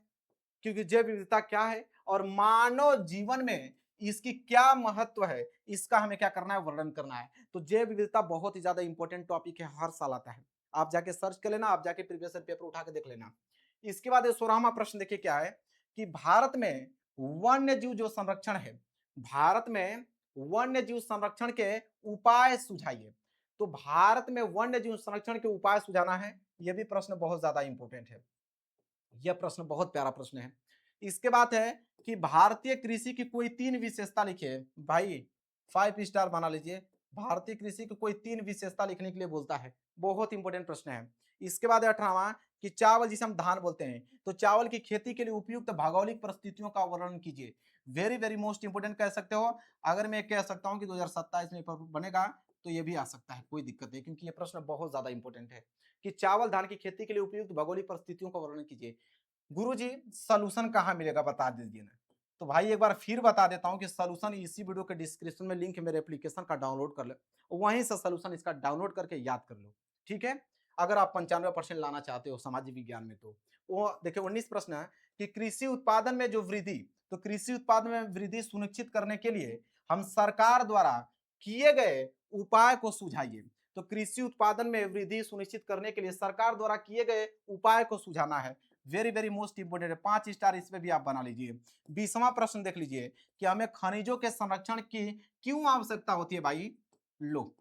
[SPEAKER 1] क्योंकि जैव विविधता क्या है और मानव जीवन में इसकी क्या महत्व है, इसका हमें क्या करना है, वर्णन करना है। तो जैव विविधता बहुत ही ज्यादा इंपॉर्टेंट टॉपिक है, हर साल आता है। आप जाके सर्च कर लेना, आप जाके प्रीवियस पेपर उठा के देख लेना। इसके बाद 16वां प्रश्न देखिए क्या है कि भारत में वन्य जीव जो संरक्षण है, भारत में वन्य जीव संरक्षण के उपाय सुझाइए। तो भारत में वन्य जीव संरक्षण के उपाय सुझाना है, यह भी प्रश्न बहुत ज्यादा इंपॉर्टेंट है। यह प्रश्न बहुत प्यारा प्रश्न है। इसके बाद है कि भारतीय कृषि की कोई 3 विशेषता लिखिए। भाई 5 स्टार बना लीजिए। भारतीय कृषि की कोई 3 विशेषता लिखने के लिए बोलता है, बहुत इंपॉर्टेंट प्रश्न है। इसके बाद 18वां कि चावल जिसे हम धान बोलते हैं, तो चावल की खेती के लिए उपयुक्त भौगोलिक परिस्थितियों का वर्णन कीजिए। वेरी वेरी मोस्ट इंपोर्टेंट कह सकते हो। अगर मैं कह सकता हूं कि 2027 में बनेगा तो ये भी आ सकता है, कोई दिक्कत नहीं, क्योंकि ये प्रश्न बहुत ज्यादा इंपॉर्टेंट है कि चावल धान की खेती के लिए उपयुक्त भौगोलिक परिस्थितियों का वर्णन कीजिए। गुरुजी सॉल्यूशन कहाँ मिलेगा बता दीजिए ना। तो भाई एक बार फिर बता देता हूँ कि सॉल्यूशन इसी वीडियो के डिस्क्रिप्शन में लिंक है, मेरे एप्लीकेशन का डाउनलोड कर लो, वहीं से सॉल्यूशन इसका डाउनलोड करके याद कर लो, ठीक है। अगर आप 95% लाना चाहते हो सामाजिक विज्ञान में, तो वो देखिए 19 प्रश्न है कि कृषि उत्पादन में जो वृद्धि, तो कृषि उत्पादन में वृद्धि सुनिश्चित करने के लिए हम सरकार द्वारा किए गए उपाय को सुझाइए। तो कृषि उत्पादन में वृद्धि सुनिश्चित करने के लिए सरकार द्वारा किए गए उपाय को सुझाना है। वेरी वेरी मोस्ट इंपोर्टेंट है, 5 स्टार इस पे भी आप बना लीजिए। 20वां प्रश्न देख लीजिए कि हमें खनिजों के संरक्षण की क्यों आवश्यकता होती है। भाई लो,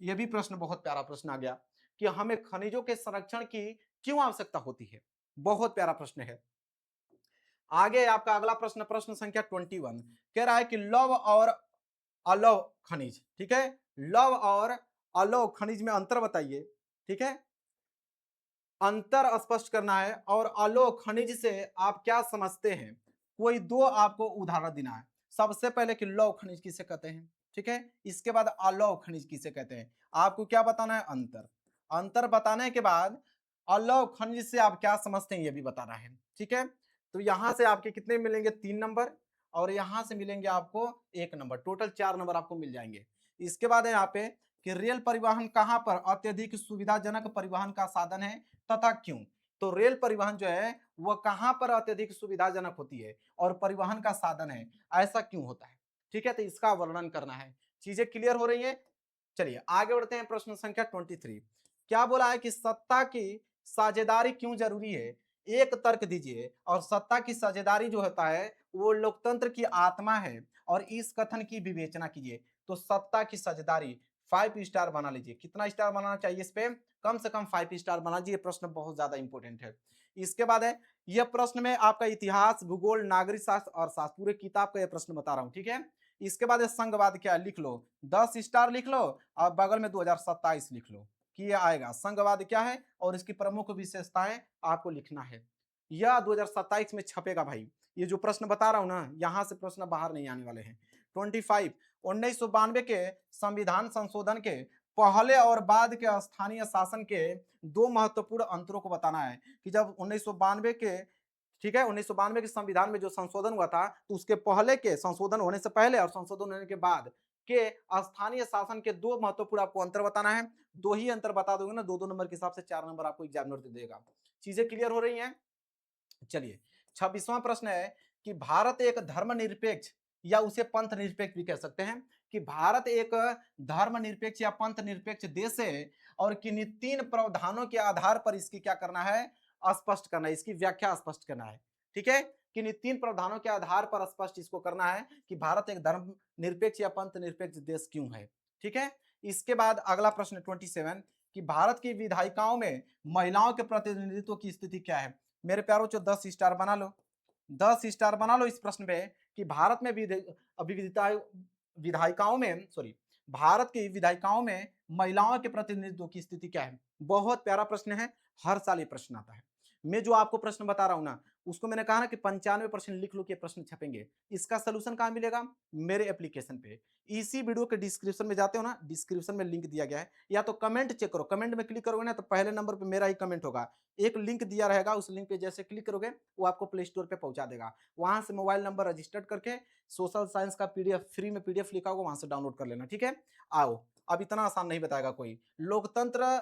[SPEAKER 1] यह भी प्रश्न बहुत प्यारा प्रश्न आ गया कि हमें खनिजों के संरक्षण की क्यों आवश्यकता होती है, बहुत प्यारा प्रश्न है। आगे आपका अगला प्रश्न, प्रश्न संख्या 21 कह रहा है कि लौह और अलौह खनिज, ठीक है, लौह और अलौह खनिज में अंतर बताइए, ठीक है, अंतर स्पष्ट करना है और अलौह खनिज से आप क्या समझते हैं, कोई 2 आपको उदाहरण देना है। सबसे पहले कि लौह खनिज किसे कहते हैं, ठीक है, इसके बाद अलौह खनिज किसे कहते हैं, आपको क्या बताना है, अंतर। अंतर बताने के बाद अलौह खनिज से आप क्या समझते हैं, ये भी बताना है, ठीक है। तो यहां से आपके कितने मिलेंगे, 3 नंबर, और यहां से मिलेंगे आपको 1 नंबर, टोटल 4 नंबर आपको मिल जाएंगे। इसके बाद है यहाँ पे कि रेल परिवहन कहां पर अत्यधिक सुविधाजनक परिवहन का साधन है तथा क्यों। तो रेल परिवहन जो है वह कहां पर अत्यधिक सुविधाजनक होती है और परिवहन का साधन है, ऐसा क्यों होता है, ठीक है। तो इसका वर्णन करना है। चीजें क्लियर हो रही है। चलिए आगे बढ़ते हैं। प्रश्न संख्या 23 क्या बोला है कि सत्ता की साझेदारी क्यों जरूरी है, एक तर्क दीजिए। और सत्ता की साझेदारी जो होता है वो लोकतंत्र की आत्मा है और इस कथन की विवेचना कीजिए। तो सत्ता की साझेदारी 5 स्टार बना लीजिए। कितना स्टार बनाना चाहिए इस पे, कम से कम 5 स्टार बना लीजिए, प्रश्न बहुत ज्यादा इंपॉर्टेंट है। इसके बाद है यह प्रश्न में आपका इतिहास, भूगोल, नागरिक शास्त्र और शास्त्र, पूरे किताब का यह प्रश्न बता रहा हूं, ठीक है। इसके बाद संघवाद क्या है, लिख लो, 10 स्टार लिख लो और बगल में 2027 लिख लो कि ये आएगा। संघवाद क्या है और इसकी प्रमुख विशेषताएं आपको लिखना है। यह 2027 में छपेगा भाई। ये जो प्रश्न बता रहा हूं ना, यहां से प्रश्न बाहर नहीं आने वाले हैं। 25 1992 के संविधान संशोधन के पहले और बाद के स्थानीय शासन के दो महत्वपूर्ण अंतरों को बताना है कि जब 1992 के, ठीक है, 1992 के संविधान में जो संशोधन हुआ था तो उसके पहले के, संशोधन होने से पहले और संशोधन होने के बाद के स्थानीय शासन के दो महत्वपूर्ण आपको अंतर बताना है। दो ही अंतर बता दोगे ना, दो दो नंबर के हिसाब से 4 नंबर आपको एग्जामिनर दे देगा। चीजें क्लियर हो रही हैं? चलिए 26वां प्रश्न है कि भारत एक धर्मनिरपेक्ष या उसे पंथ निरपेक्ष भी कह सकते हैं कि भारत एक धर्मनिरपेक्ष या पंथ निरपेक्ष देश है और किन्हीं 3 प्रावधानों के आधार पर इसकी क्या करना है, स्पष्ट करना है, इसकी व्याख्या स्पष्ट करना है। ठीक है, किन्हीं 3 प्रावधानों के आधार पर स्पष्ट इसको करना है कि भारत एक धर्म निरपेक्ष या पंथ निरपेक्ष देश क्यों है। ठीक है, इसके बाद अगला प्रश्न 27 कि भारत की विधायिकाओं में महिलाओं के प्रतिनिधित्व की स्थिति क्या है। मेरे प्यारों चो 10 स्टार बना लो, 10 स्टार बना लो इस प्रश्न पे कि भारत में विधायिकाओं में, सॉरी, भारत की विधायिकाओं में महिलाओं के प्रतिनिधित्व की स्थिति क्या है। बहुत प्यारा प्रश्न है, हर साल ये प्रश्न आता है। मैं जो आपको प्रश्न बता रहा हूं ना, उसको मैंने कहा ना कि 95% लिख लो कि प्रश्न छपेंगे। इसका सोल्यूशन कहां मिलेगा? मेरे एप्लीकेशन पे। इसी वीडियो के डिस्क्रिप्शन में जाते हो ना, डिस्क्रिप्शन में लिंक दिया गया है, या तो कमेंट चेक करो, कमेंट में क्लिक करोगे ना तो पहले नंबर पे मेरा ही कमेंट होगा, एक लिंक दिया रहेगा, उस लिंक पे जैसे क्लिक करोगे वो आपको प्ले स्टोर पे पहुंचा देगा। वहां से मोबाइल नंबर रजिस्टर्ड करके सोशल साइंस का पीडीएफ, फ्री में पीडीएफ लिखा होगा, वहां से डाउनलोड कर लेना। ठीक है, आओ, अब इतना आसान नहीं बताएगा कोई। लोकतंत्र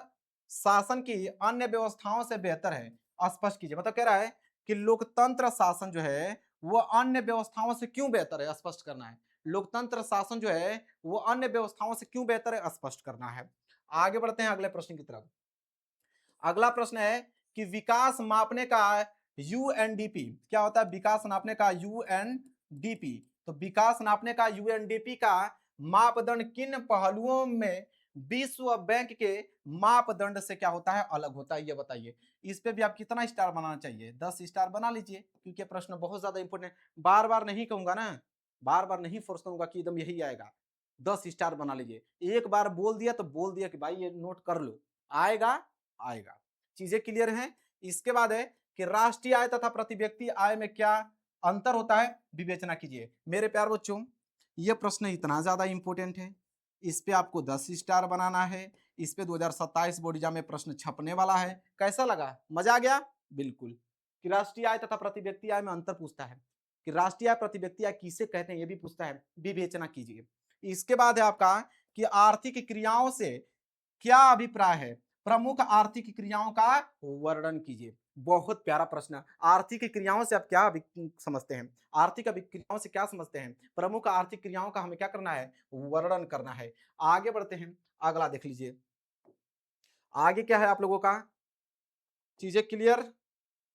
[SPEAKER 1] शासन की अन्य व्यवस्थाओं से बेहतर है, स्पष्ट कीजिए। मतलब कह रहा है कि लोकतंत्र शासन जो है वो अन्य व्यवस्थाओं से क्यों बेहतर है, स्पष्ट करना है। लोकतंत्र शासन जो है वो अन्य व्यवस्थाओं से क्यों बेहतर है, स्पष्ट करना है। आगे बढ़ते हैं अगले प्रश्न की तरफ। अगला प्रश्न है कि विकास मापने का यूएनडीपी क्या होता है? विकास नापने का यूएनडीपी, तो विकास नापने का यूएनडीपी का मापदंड किन पहलुओं में विश्व बैंक के मापदंड से क्या होता है, अलग होता है, ये बताइए। इस पे भी आप कितना स्टार बनाना चाहिए? 10 स्टार बना लीजिए, क्योंकि प्रश्न बहुत ज्यादा इंपॉर्टेंट। बार बार नहीं कहूंगा ना, बार बार नहीं फोर्स करूंगा कि एकदम यही आएगा। 10 स्टार बना लीजिए, एक बार बोल दिया तो बोल दिया कि भाई ये नोट कर लो, आएगा आएगा। चीजें क्लियर हैं? इसके बाद है कि राष्ट्रीय आय तथा प्रति व्यक्ति आय में क्या अंतर होता है, विवेचना कीजिए। मेरे प्यार बच्चों, यह प्रश्न इतना ज्यादा इंपॉर्टेंट है, इस पे आपको 10 स्टार बनाना है। इस पे 2027 बोर्ड एग्जाम में प्रश्न छपने वाला है। कैसा लगा? मजा आ गया? बिल्कुल। कि राष्ट्रीय आय तथा प्रति व्यक्ति आय में अंतर पूछता है, कि राष्ट्रीय आय प्रति व्यक्ति आय किसे कहते हैं, यह भी पूछता है, विवेचना कीजिए। इसके बाद है आपका कि आर्थिक क्रियाओं से क्या अभिप्राय है, प्रमुख आर्थिक क्रियाओं का वर्णन कीजिए। बहुत प्यारा प्रश्न। आर्थिक क्रियाओं से आप क्या समझते हैं, आर्थिक अभिक्रियाओं से क्या समझते हैं, प्रमुख आर्थिक क्रियाओं का हमें क्या करना है, वर्णन करना है। आगे बढ़ते हैं, अगला देख लीजिए। आगे क्या है आप लोगों का, चीजें क्लियर?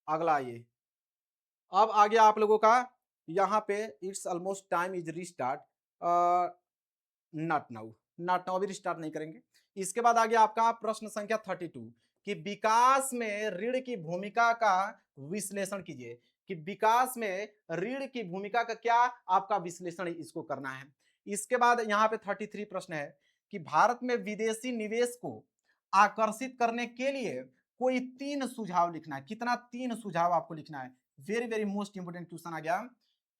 [SPEAKER 1] अगला आइए, अब आगे आप लोगों का यहाँ पे it's almost time is restart, not now, not now, अभी रिस्टार्ट नहीं करेंगे। इसके बाद आगे आपका प्रश्न संख्या 32 कि विकास में ऋण की भूमिका का विश्लेषण कीजिए। कि विकास में ऋण की भूमिका का क्या आपका विश्लेषण इसको करना है। इसके बाद यहाँ पे 33 प्रश्न है कि भारत में विदेशी निवेश को आकर्षित करने के लिए कोई 3 सुझाव लिखना है। कितना? 3 सुझाव आपको लिखना है। Very very most important question आ गया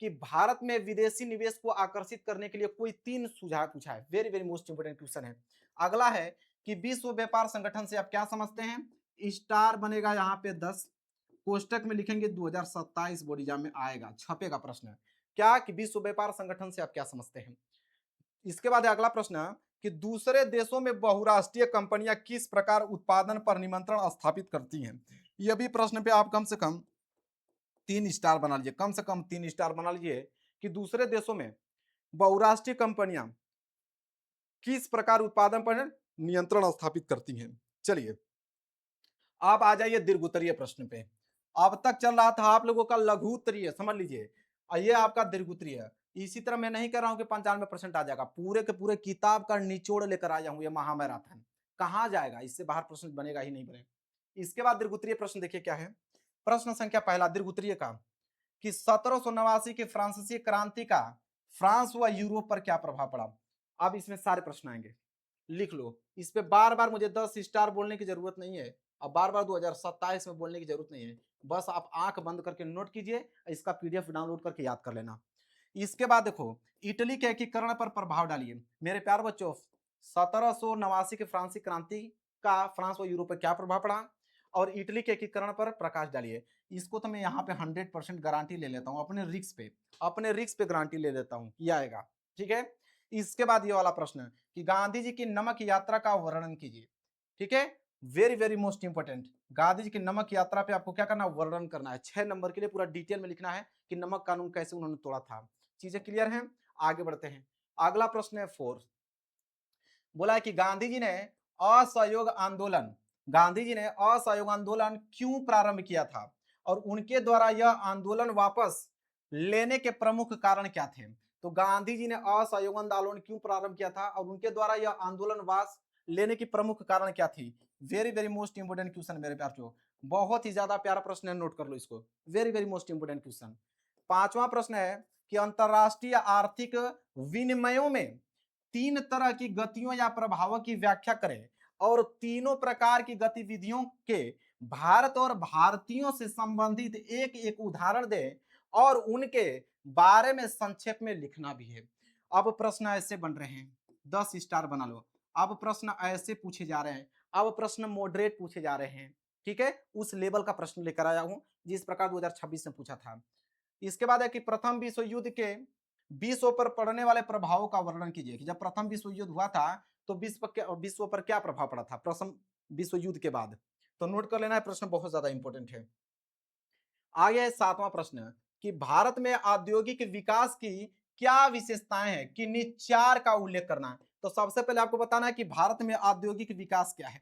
[SPEAKER 1] कि भारत में विदेशी निवेश को आकर्षित करने के लिए कोई 3 सुझाव पूछा है। Very very most important question है। अगला है कि विश्व व्यापार संगठन से आप क्या समझते हैं, स्टार बनेगा यहाँ पे 10, कोष्टक में लिखेंगे 2027 बोर्ड एग्जाम में आएगा, छपेगा प्रश्न। क्या कि विश्व व्यापार संगठन से आप क्या समझते हैं। इसके बाद अगला प्रश्न कि दूसरे देशों में बहुराष्ट्रीय कंपनियां किस प्रकार उत्पादन पर नियंत्रण स्थापित करती हैं। यह भी प्रश्न पे आप कम से कम 3 स्टार बना लीजिए, कम से कम 3 स्टार बना लीजिए कि दूसरे देशों में बहुराष्ट्रीय कंपनियां किस प्रकार उत्पादन पर नियंत्रण स्थापित करती हैं। चलिए आप आ जाइए दीर्घोत्तरीय प्रश्न पे। अब तक चल रहा था आप लोगों का लघु उत्तरीय, समझ लीजिए, और ये आपका दीर्घोत्तरीय। इसी तरह मैं नहीं कह रहा हूं कि 95% आ जाएगा, पूरे के पूरे किताब का निचोड़ लेकर आ जाऊंगा, ये महामैराथन कहां जाएगा, इससे बाहर प्रश्न बनेगा ही नहीं बनेगा। इसके बाद दीर्घोत्तरीय प्रश्न देखिए क्या है। प्रश्न संख्या पहला दीर्घोत्तरीय का कि 1789 की फ्रांसीसी क्रांति का फ्रांस व यूरोप पर क्या प्रभाव पड़ा। अब इसमें सारे प्रश्न आएंगे, लिख लो। इस पे बार बार मुझे 10 स्टार बोलने की जरूरत नहीं है, अब बार बार 2027 में बोलने की जरूरत नहीं है। बस आप आंख बंद करके नोट कीजिए, इसका पीडीएफ डाउनलोड करके याद कर लेना। इसके बाद देखो, इटली के एकीकरण पर प्रभाव डालिए। मेरे प्यार बच्चों, 1789 की फ्रांसीसी क्रांति का फ्रांस व यूरोप पर क्या प्रभाव पड़ा, और इटली के एकीकरण पर प्रकाश डालिए। इसको तो मैं यहाँ पे 100% गारंटी ले लेता हूँ, अपने रिस्क पे गारंटी ले लेता हूँ, ये आएगा। ठीक है, इसके बाद ये वाला प्रश्न कि गांधी जी की नमक यात्रा का वर्णन कीजिए। ठीक है, very very most important, Gandhi ji की नमक यात्रा पे आपको क्या करना है, वर्णन करना है। 6 नंबर के लिए पूरा डिटेल में लिखना है कि नमक कानून कैसे उन्होंने तोड़ा था। चीजें क्लियर हैं, आगे बढ़ते हैं। अगला प्रश्न है 4, बोला है कि गांधी जी ने असहयोग आंदोलन क्यों प्रारंभ किया था, और उनके द्वारा यह आंदोलन वापस लेने के प्रमुख कारण क्या थे। तो गांधी जी ने असहयोग आंदोलन क्यों प्रारंभ किया था और उनके द्वारा यह आंदोलन वापस लेने की प्रमुख कारण क्या थी। Very very most important question मेरे प्यार, बहुत ही ज्यादा प्यारा प्रश्न है, नोट कर लो इसको, very very most important question. 5वां प्रश्न है कि अंतरराष्ट्रीय आर्थिक विनिमयों में 3 तरह की गतियों या प्रभावों की व्याख्या करें, और तीनों प्रकार की गतिविधियों के भारत और भारतीयों से संबंधित एक एक उदाहरण दें और उनके बारे में संक्षेप में लिखना भी है। अब प्रश्न ऐसे बन रहे हैं, 10 स्टार बना लो। अब प्रश्न ऐसे पूछे जा रहे हैं, अब प्रश्न मॉडरेट पूछे जा रहे हैं। ठीक है, उस लेवल का प्रश्न लेकर आया हूं जिस प्रकार 2026 में पूछा था। इसके बाद है कि प्रथम विश्व युद्ध के विश्व पर पड़ने वाले प्रभावों का वर्णन कीजिए कि जब प्रथम विश्व युद्ध हुआ था तो विश्व पर क्या प्रभाव पड़ा था प्रथम विश्व युद्ध के बाद। तो नोट कर लेना है, प्रश्न बहुत ज्यादा इंपॉर्टेंट है। आगे है 7वां प्रश्न कि भारत में औद्योगिक विकास की क्या विशेषताएं हैं, किन्हीं 4 का उल्लेख करना है। तो सबसे पहले आपको बताना है कि भारत में औद्योगिक विकास क्या है,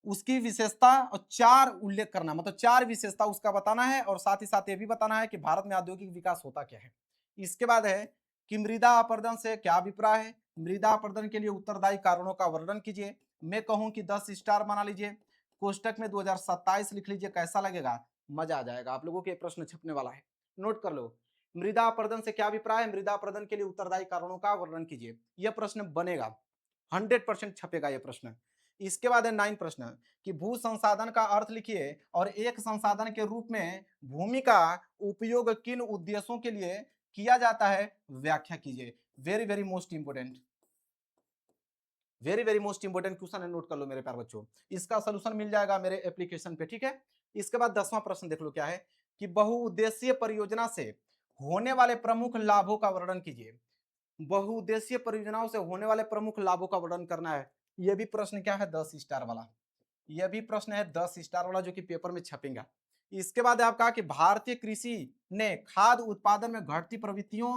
[SPEAKER 1] उसकी विशेषता और 4 उल्लेख करना, मतलब 4 विशेषता उसका बताना है, और साथ ही साथ ये भी बताना है कि भारत में औद्योगिक विकास होता क्या है। इसके बाद है कि मृदा अपरदन से क्या अभिप्राय है, मृदा अपरदन के लिए उत्तरदायी कारणों का वर्णन कीजिए। मैं कहूं कि 10 स्टार बना लीजिए, कोष्टक में 2027 लिख लीजिए, कैसा लगेगा, मजा आ जाएगा आप लोगों के, प्रश्न छपने वाला है, नोट कर लो। मृदा अपरदन से क्या अभिप्राय है, मृदा अपरदन के लिए उत्तरदायी कारणों का वर्णन कीजिए। यह प्रश्न बनेगा, 100% छपेगा यह प्रश्न। इसके बाद है 9 प्रश्न कि भू संसाधन का अर्थ लिखिए और एक संसाधन के रूप में भूमि का उपयोग किन उद्देश्यों के लिए किया जाता है, व्याख्या कीजिए। Very very most important, very very most important question है, नोट कर लो मेरे प्यारे बच्चों। इसका सोल्यूशन मिल जाएगा मेरे एप्लीकेशन पे। ठीक है, इसके बाद 10वां प्रश्न देख लो क्या है कि बहुउद्देशीय परियोजना से होने वाले प्रमुख लाभों का वर्णन कीजिए। बहुउद्देशीय परियोजनाओं से होने वाले प्रमुख लाभों का वर्णन करना है। यह भी प्रश्न क्या है, 10 स्टार वाला, यह भी प्रश्न है 10 स्टार वाला जो कि पेपर में छपेगा। इसके बाद आपका कि भारतीय कृषि ने खाद्य उत्पादन में घटती प्रवृत्तियों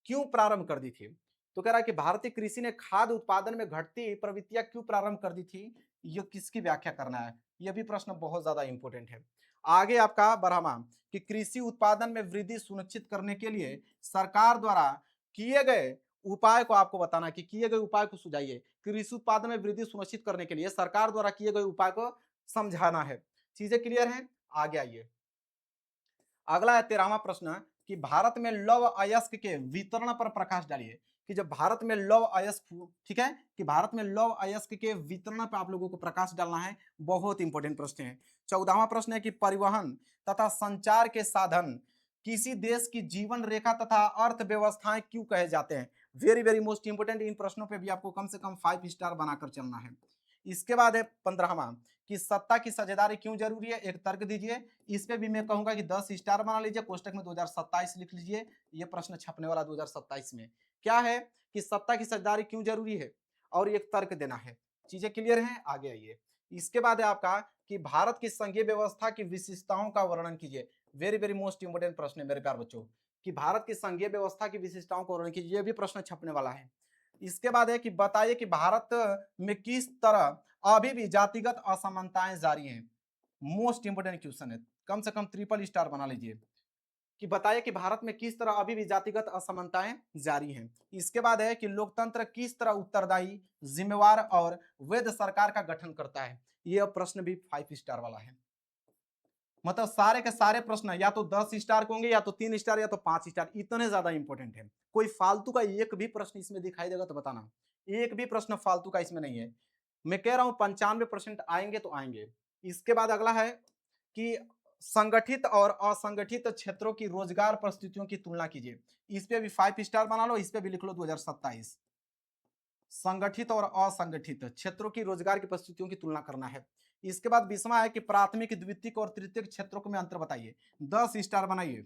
[SPEAKER 1] क्यों प्रारंभ कर दी थी। तो कह रहा है कि भारतीय कृषि ने खाद्य उत्पादन में घटती प्रवृत्तियां क्यों प्रारंभ कर दी थी, यह किसकी व्याख्या करना है। यह भी प्रश्न बहुत ज्यादा इंपॉर्टेंट है। आगे आपका 12वां कि कृषि उत्पादन में वृद्धि सुनिश्चित करने के लिए सरकार द्वारा किए गए उपाय को आपको बताना, कि किए गए उपाय को सुझाइए। कृषि उत्पादन में वृद्धि सुनिश्चित करने के लिए सरकार द्वारा किए गए उपाय को समझाना है। चीजें क्लियर हैं, आगे आइए। अगला है 13वां प्रश्न कि भारत में लौह अयस्क के वितरण पर प्रकाश डालिए। कि जब भारत में लौह अयस्क, ठीक है, कि भारत में लौह अयस्क के वितरण पर आप लोगों को प्रकाश डालना है, बहुत इंपॉर्टेंट प्रश्न है। 14वां प्रश्न है कि परिवहन तथा संचार के साधन किसी देश की जीवन रेखा तथा अर्थव्यवस्थाएं क्यों कहे जाते हैं। वेरी वेरी मोस्ट इंपोर्टेंट, इन प्रश्नों पे भी आपको कम से कम 5 स्टार बनाकर चलना है। इसके बाद है 15वां कि सत्ता की साझेदारी क्यों जरूरी है, एक तर्क दीजिए। इस पे भी मैं कहूंगा कि 10 स्टार बना लीजिए, कोष्टक में 2027 लिख लीजिए, ये प्रश्न छपने वाला 2027 में। क्या है कि सत्ता की साझेदारी क्यों जरूरी है और एक तर्क देना है। चीजें क्लियर हैं, आगे आइए। इसके बाद है आपका कि भारत की संघीय व्यवस्था की विशेषताओं का वर्णन कीजिए। वेरी वेरी मोस्ट इंपोर्टेंट प्रश्न है मेरे प्यार बच्चों, कि भारत की संघीय व्यवस्था की विशेषताओं का वर्णन कीजिए, यह भी प्रश्न छपने वाला है। इसके बाद है कि बताइए कि भारत में किस तरह अभी भी जातिगत असमानताएं जारी हैं। मोस्ट इंपोर्टेंट क्वेश्चन है, कम से कम ट्रिपल स्टार बना लीजिए, कि बताइए कि भारत में किस तरह अभी भी जातिगत असमानताएं जारी हैं। इसके बाद है कि लोकतंत्र किस तरह उत्तरदायी, जिम्मेवार और वैध सरकार का गठन करता है। यह प्रश्न भी 5 स्टार वाला है। मतलब सारे के सारे प्रश्न या तो 10 स्टार के होंगे, या तो 3 स्टार, या तो 5 स्टार, इतने ज्यादा इंपॉर्टेंट है। कोई फालतू का एक भी प्रश्न इसमें दिखाई देगा तो बताना, एक भी प्रश्न फालतू का इसमें नहीं है। मैं कह रहा हूं 95% आएंगे तो आएंगे। इसके बाद अगला है कि संगठित और असंगठित क्षेत्रों की रोजगार परिस्थितियों की तुलना कीजिए। इस पे भी 5 स्टार बना लो, इस पे भी लिख लो 2027। संगठित और असंगठित क्षेत्रों की रोजगार की परिस्थितियों की तुलना करना है। इसके बाद 20वां है कि प्राथमिक, द्वितीयक और तृतीयक क्षेत्रों में अंतर बताइए। 10 स्टार बनाइए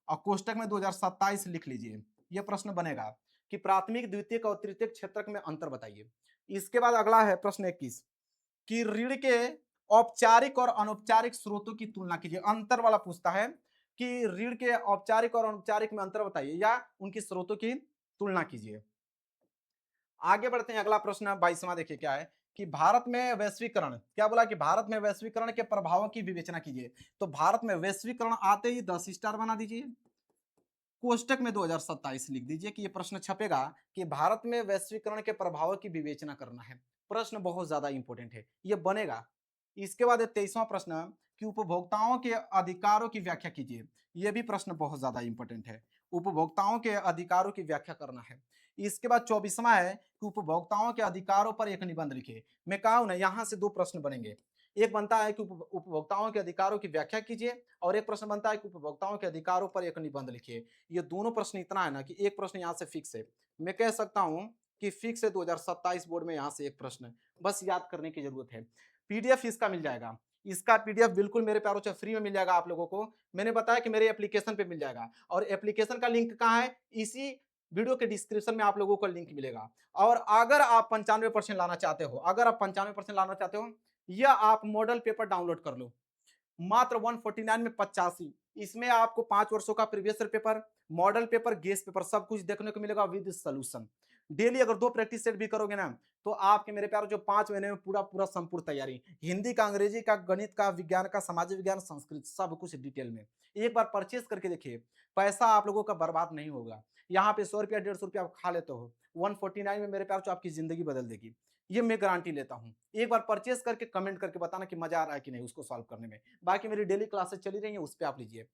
[SPEAKER 1] और कोष्टक में 2027 लिख लीजिए। यह प्रश्न बनेगा कि प्राथमिक, द्वितीयक और तृतीयक क्षेत्रक में अंतर बताइए। इसके बाद अगला है प्रश्न 21 कि ऋण के औपचारिक और अनौपचारिक स्रोतों की तुलना कीजिए। अंतर वाला पूछता है कि ऋण के औपचारिक और अनौपचारिक में अंतर बताइए या उनकी स्रोतों की तुलना कीजिए। आगे बढ़ते हैं, अगला प्रश्न 22वां देखिए क्या है कि भारत में वैश्वीकरण, क्या बोला कि भारत में वैश्वीकरण के प्रभावों की विवेचना कीजिए। तो भारत में वैश्वीकरण आते ही 10 स्टार बना दीजिए, कोष्टक में 2027 लिख दीजिए कि ये प्रश्न छपेगा कि भारत में वैश्वीकरण के प्रभावों की विवेचना करना है। प्रश्न बहुत ज्यादा इंपॉर्टेंट है, ये बनेगा। इसके बाद 23वां प्रश्न कि उपभोक्ताओं के अधिकारों की व्याख्या कीजिए। यह भी प्रश्न बहुत ज्यादा इंपॉर्टेंट है, उपभोक्ताओं के अधिकारों की व्याख्या करना है। इसके बाद 24वां है कि उपभोक्ताओं के अधिकारों पर एक निबंध लिखे। मैं कहा हूं ना, यहां से दो प्रश्न बनेंगे। एक बनता है कि उपभोक्ताओं के अधिकारों की व्याख्या कीजिए और एक प्रश्न बनता है कि उपभोक्ताओं के अधिकारों पर एक निबंध लिखिए। ये दोनों प्रश्न इतना है ना कि एक प्रश्न यहाँ से फिक्स है। मैं कह सकता हूं कि फिक्स है 2027 बोर्ड में यहाँ से एक प्रश्न, बस याद करने की जरूरत है। पीडीएफ इसका मिल जाएगा, इसका पीडीएफ बिल्कुल मेरे प्यारों से फ्री में मिल जाएगा आप लोगों को। मैंने बताया कि मेरे एप्लीकेशन पे मिल जाएगा और एप्लीकेशन का लिंक कहाँ है, इसी वीडियो के डिस्क्रिप्शन में आप लोगों को लिंक मिलेगा। और अगर आप 95% लाना चाहते हो, अगर आप 95% लाना चाहते हो, या आप मॉडल पेपर डाउनलोड कर लो मात्र 149 में 85। इसमें आपको 5 वर्षों का previous year paper, model paper, guess paper सब कुछ देखने को मिलेगा विद सोल्यूशन। डेली अगर 2 प्रैक्टिस सेट भी करोगे ना तो आपके मेरे प्यारे जो 5 महीने में पूरा पूरा संपूर्ण तैयारी, हिंदी का, अंग्रेजी का, गणित का, विज्ञान का, सामाजिक विज्ञान, संस्कृत सब कुछ डिटेल में। एक बार परचेज करके देखिए, पैसा आप लोगों का बर्बाद नहीं होगा। यहाँ पे 100 रुपया 150 रुपया आप खा लेते हो, 149 में मेरे प्यार जो आपकी जिंदगी बदल देगी, ये मैं गारंटी लेता हूँ। एक बार परचेस करके कमेंट करके बताना कि मजा आ रहा है कि नहीं उसको सॉल्व करने में। बाकी मेरी डेली क्लासेस चली रही है, उस पर आप लीजिए।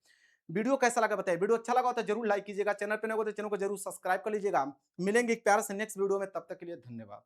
[SPEAKER 1] वीडियो कैसा लगा बताइए, वीडियो अच्छा लगा हो तो जरूर लाइक कीजिएगा, चैनल पे नए हो तो चैनल को जरूर सब्सक्राइब कर लीजिएगा। मिलेंगे एक प्यार से नेक्स्ट वीडियो में, तब तक के लिए धन्यवाद।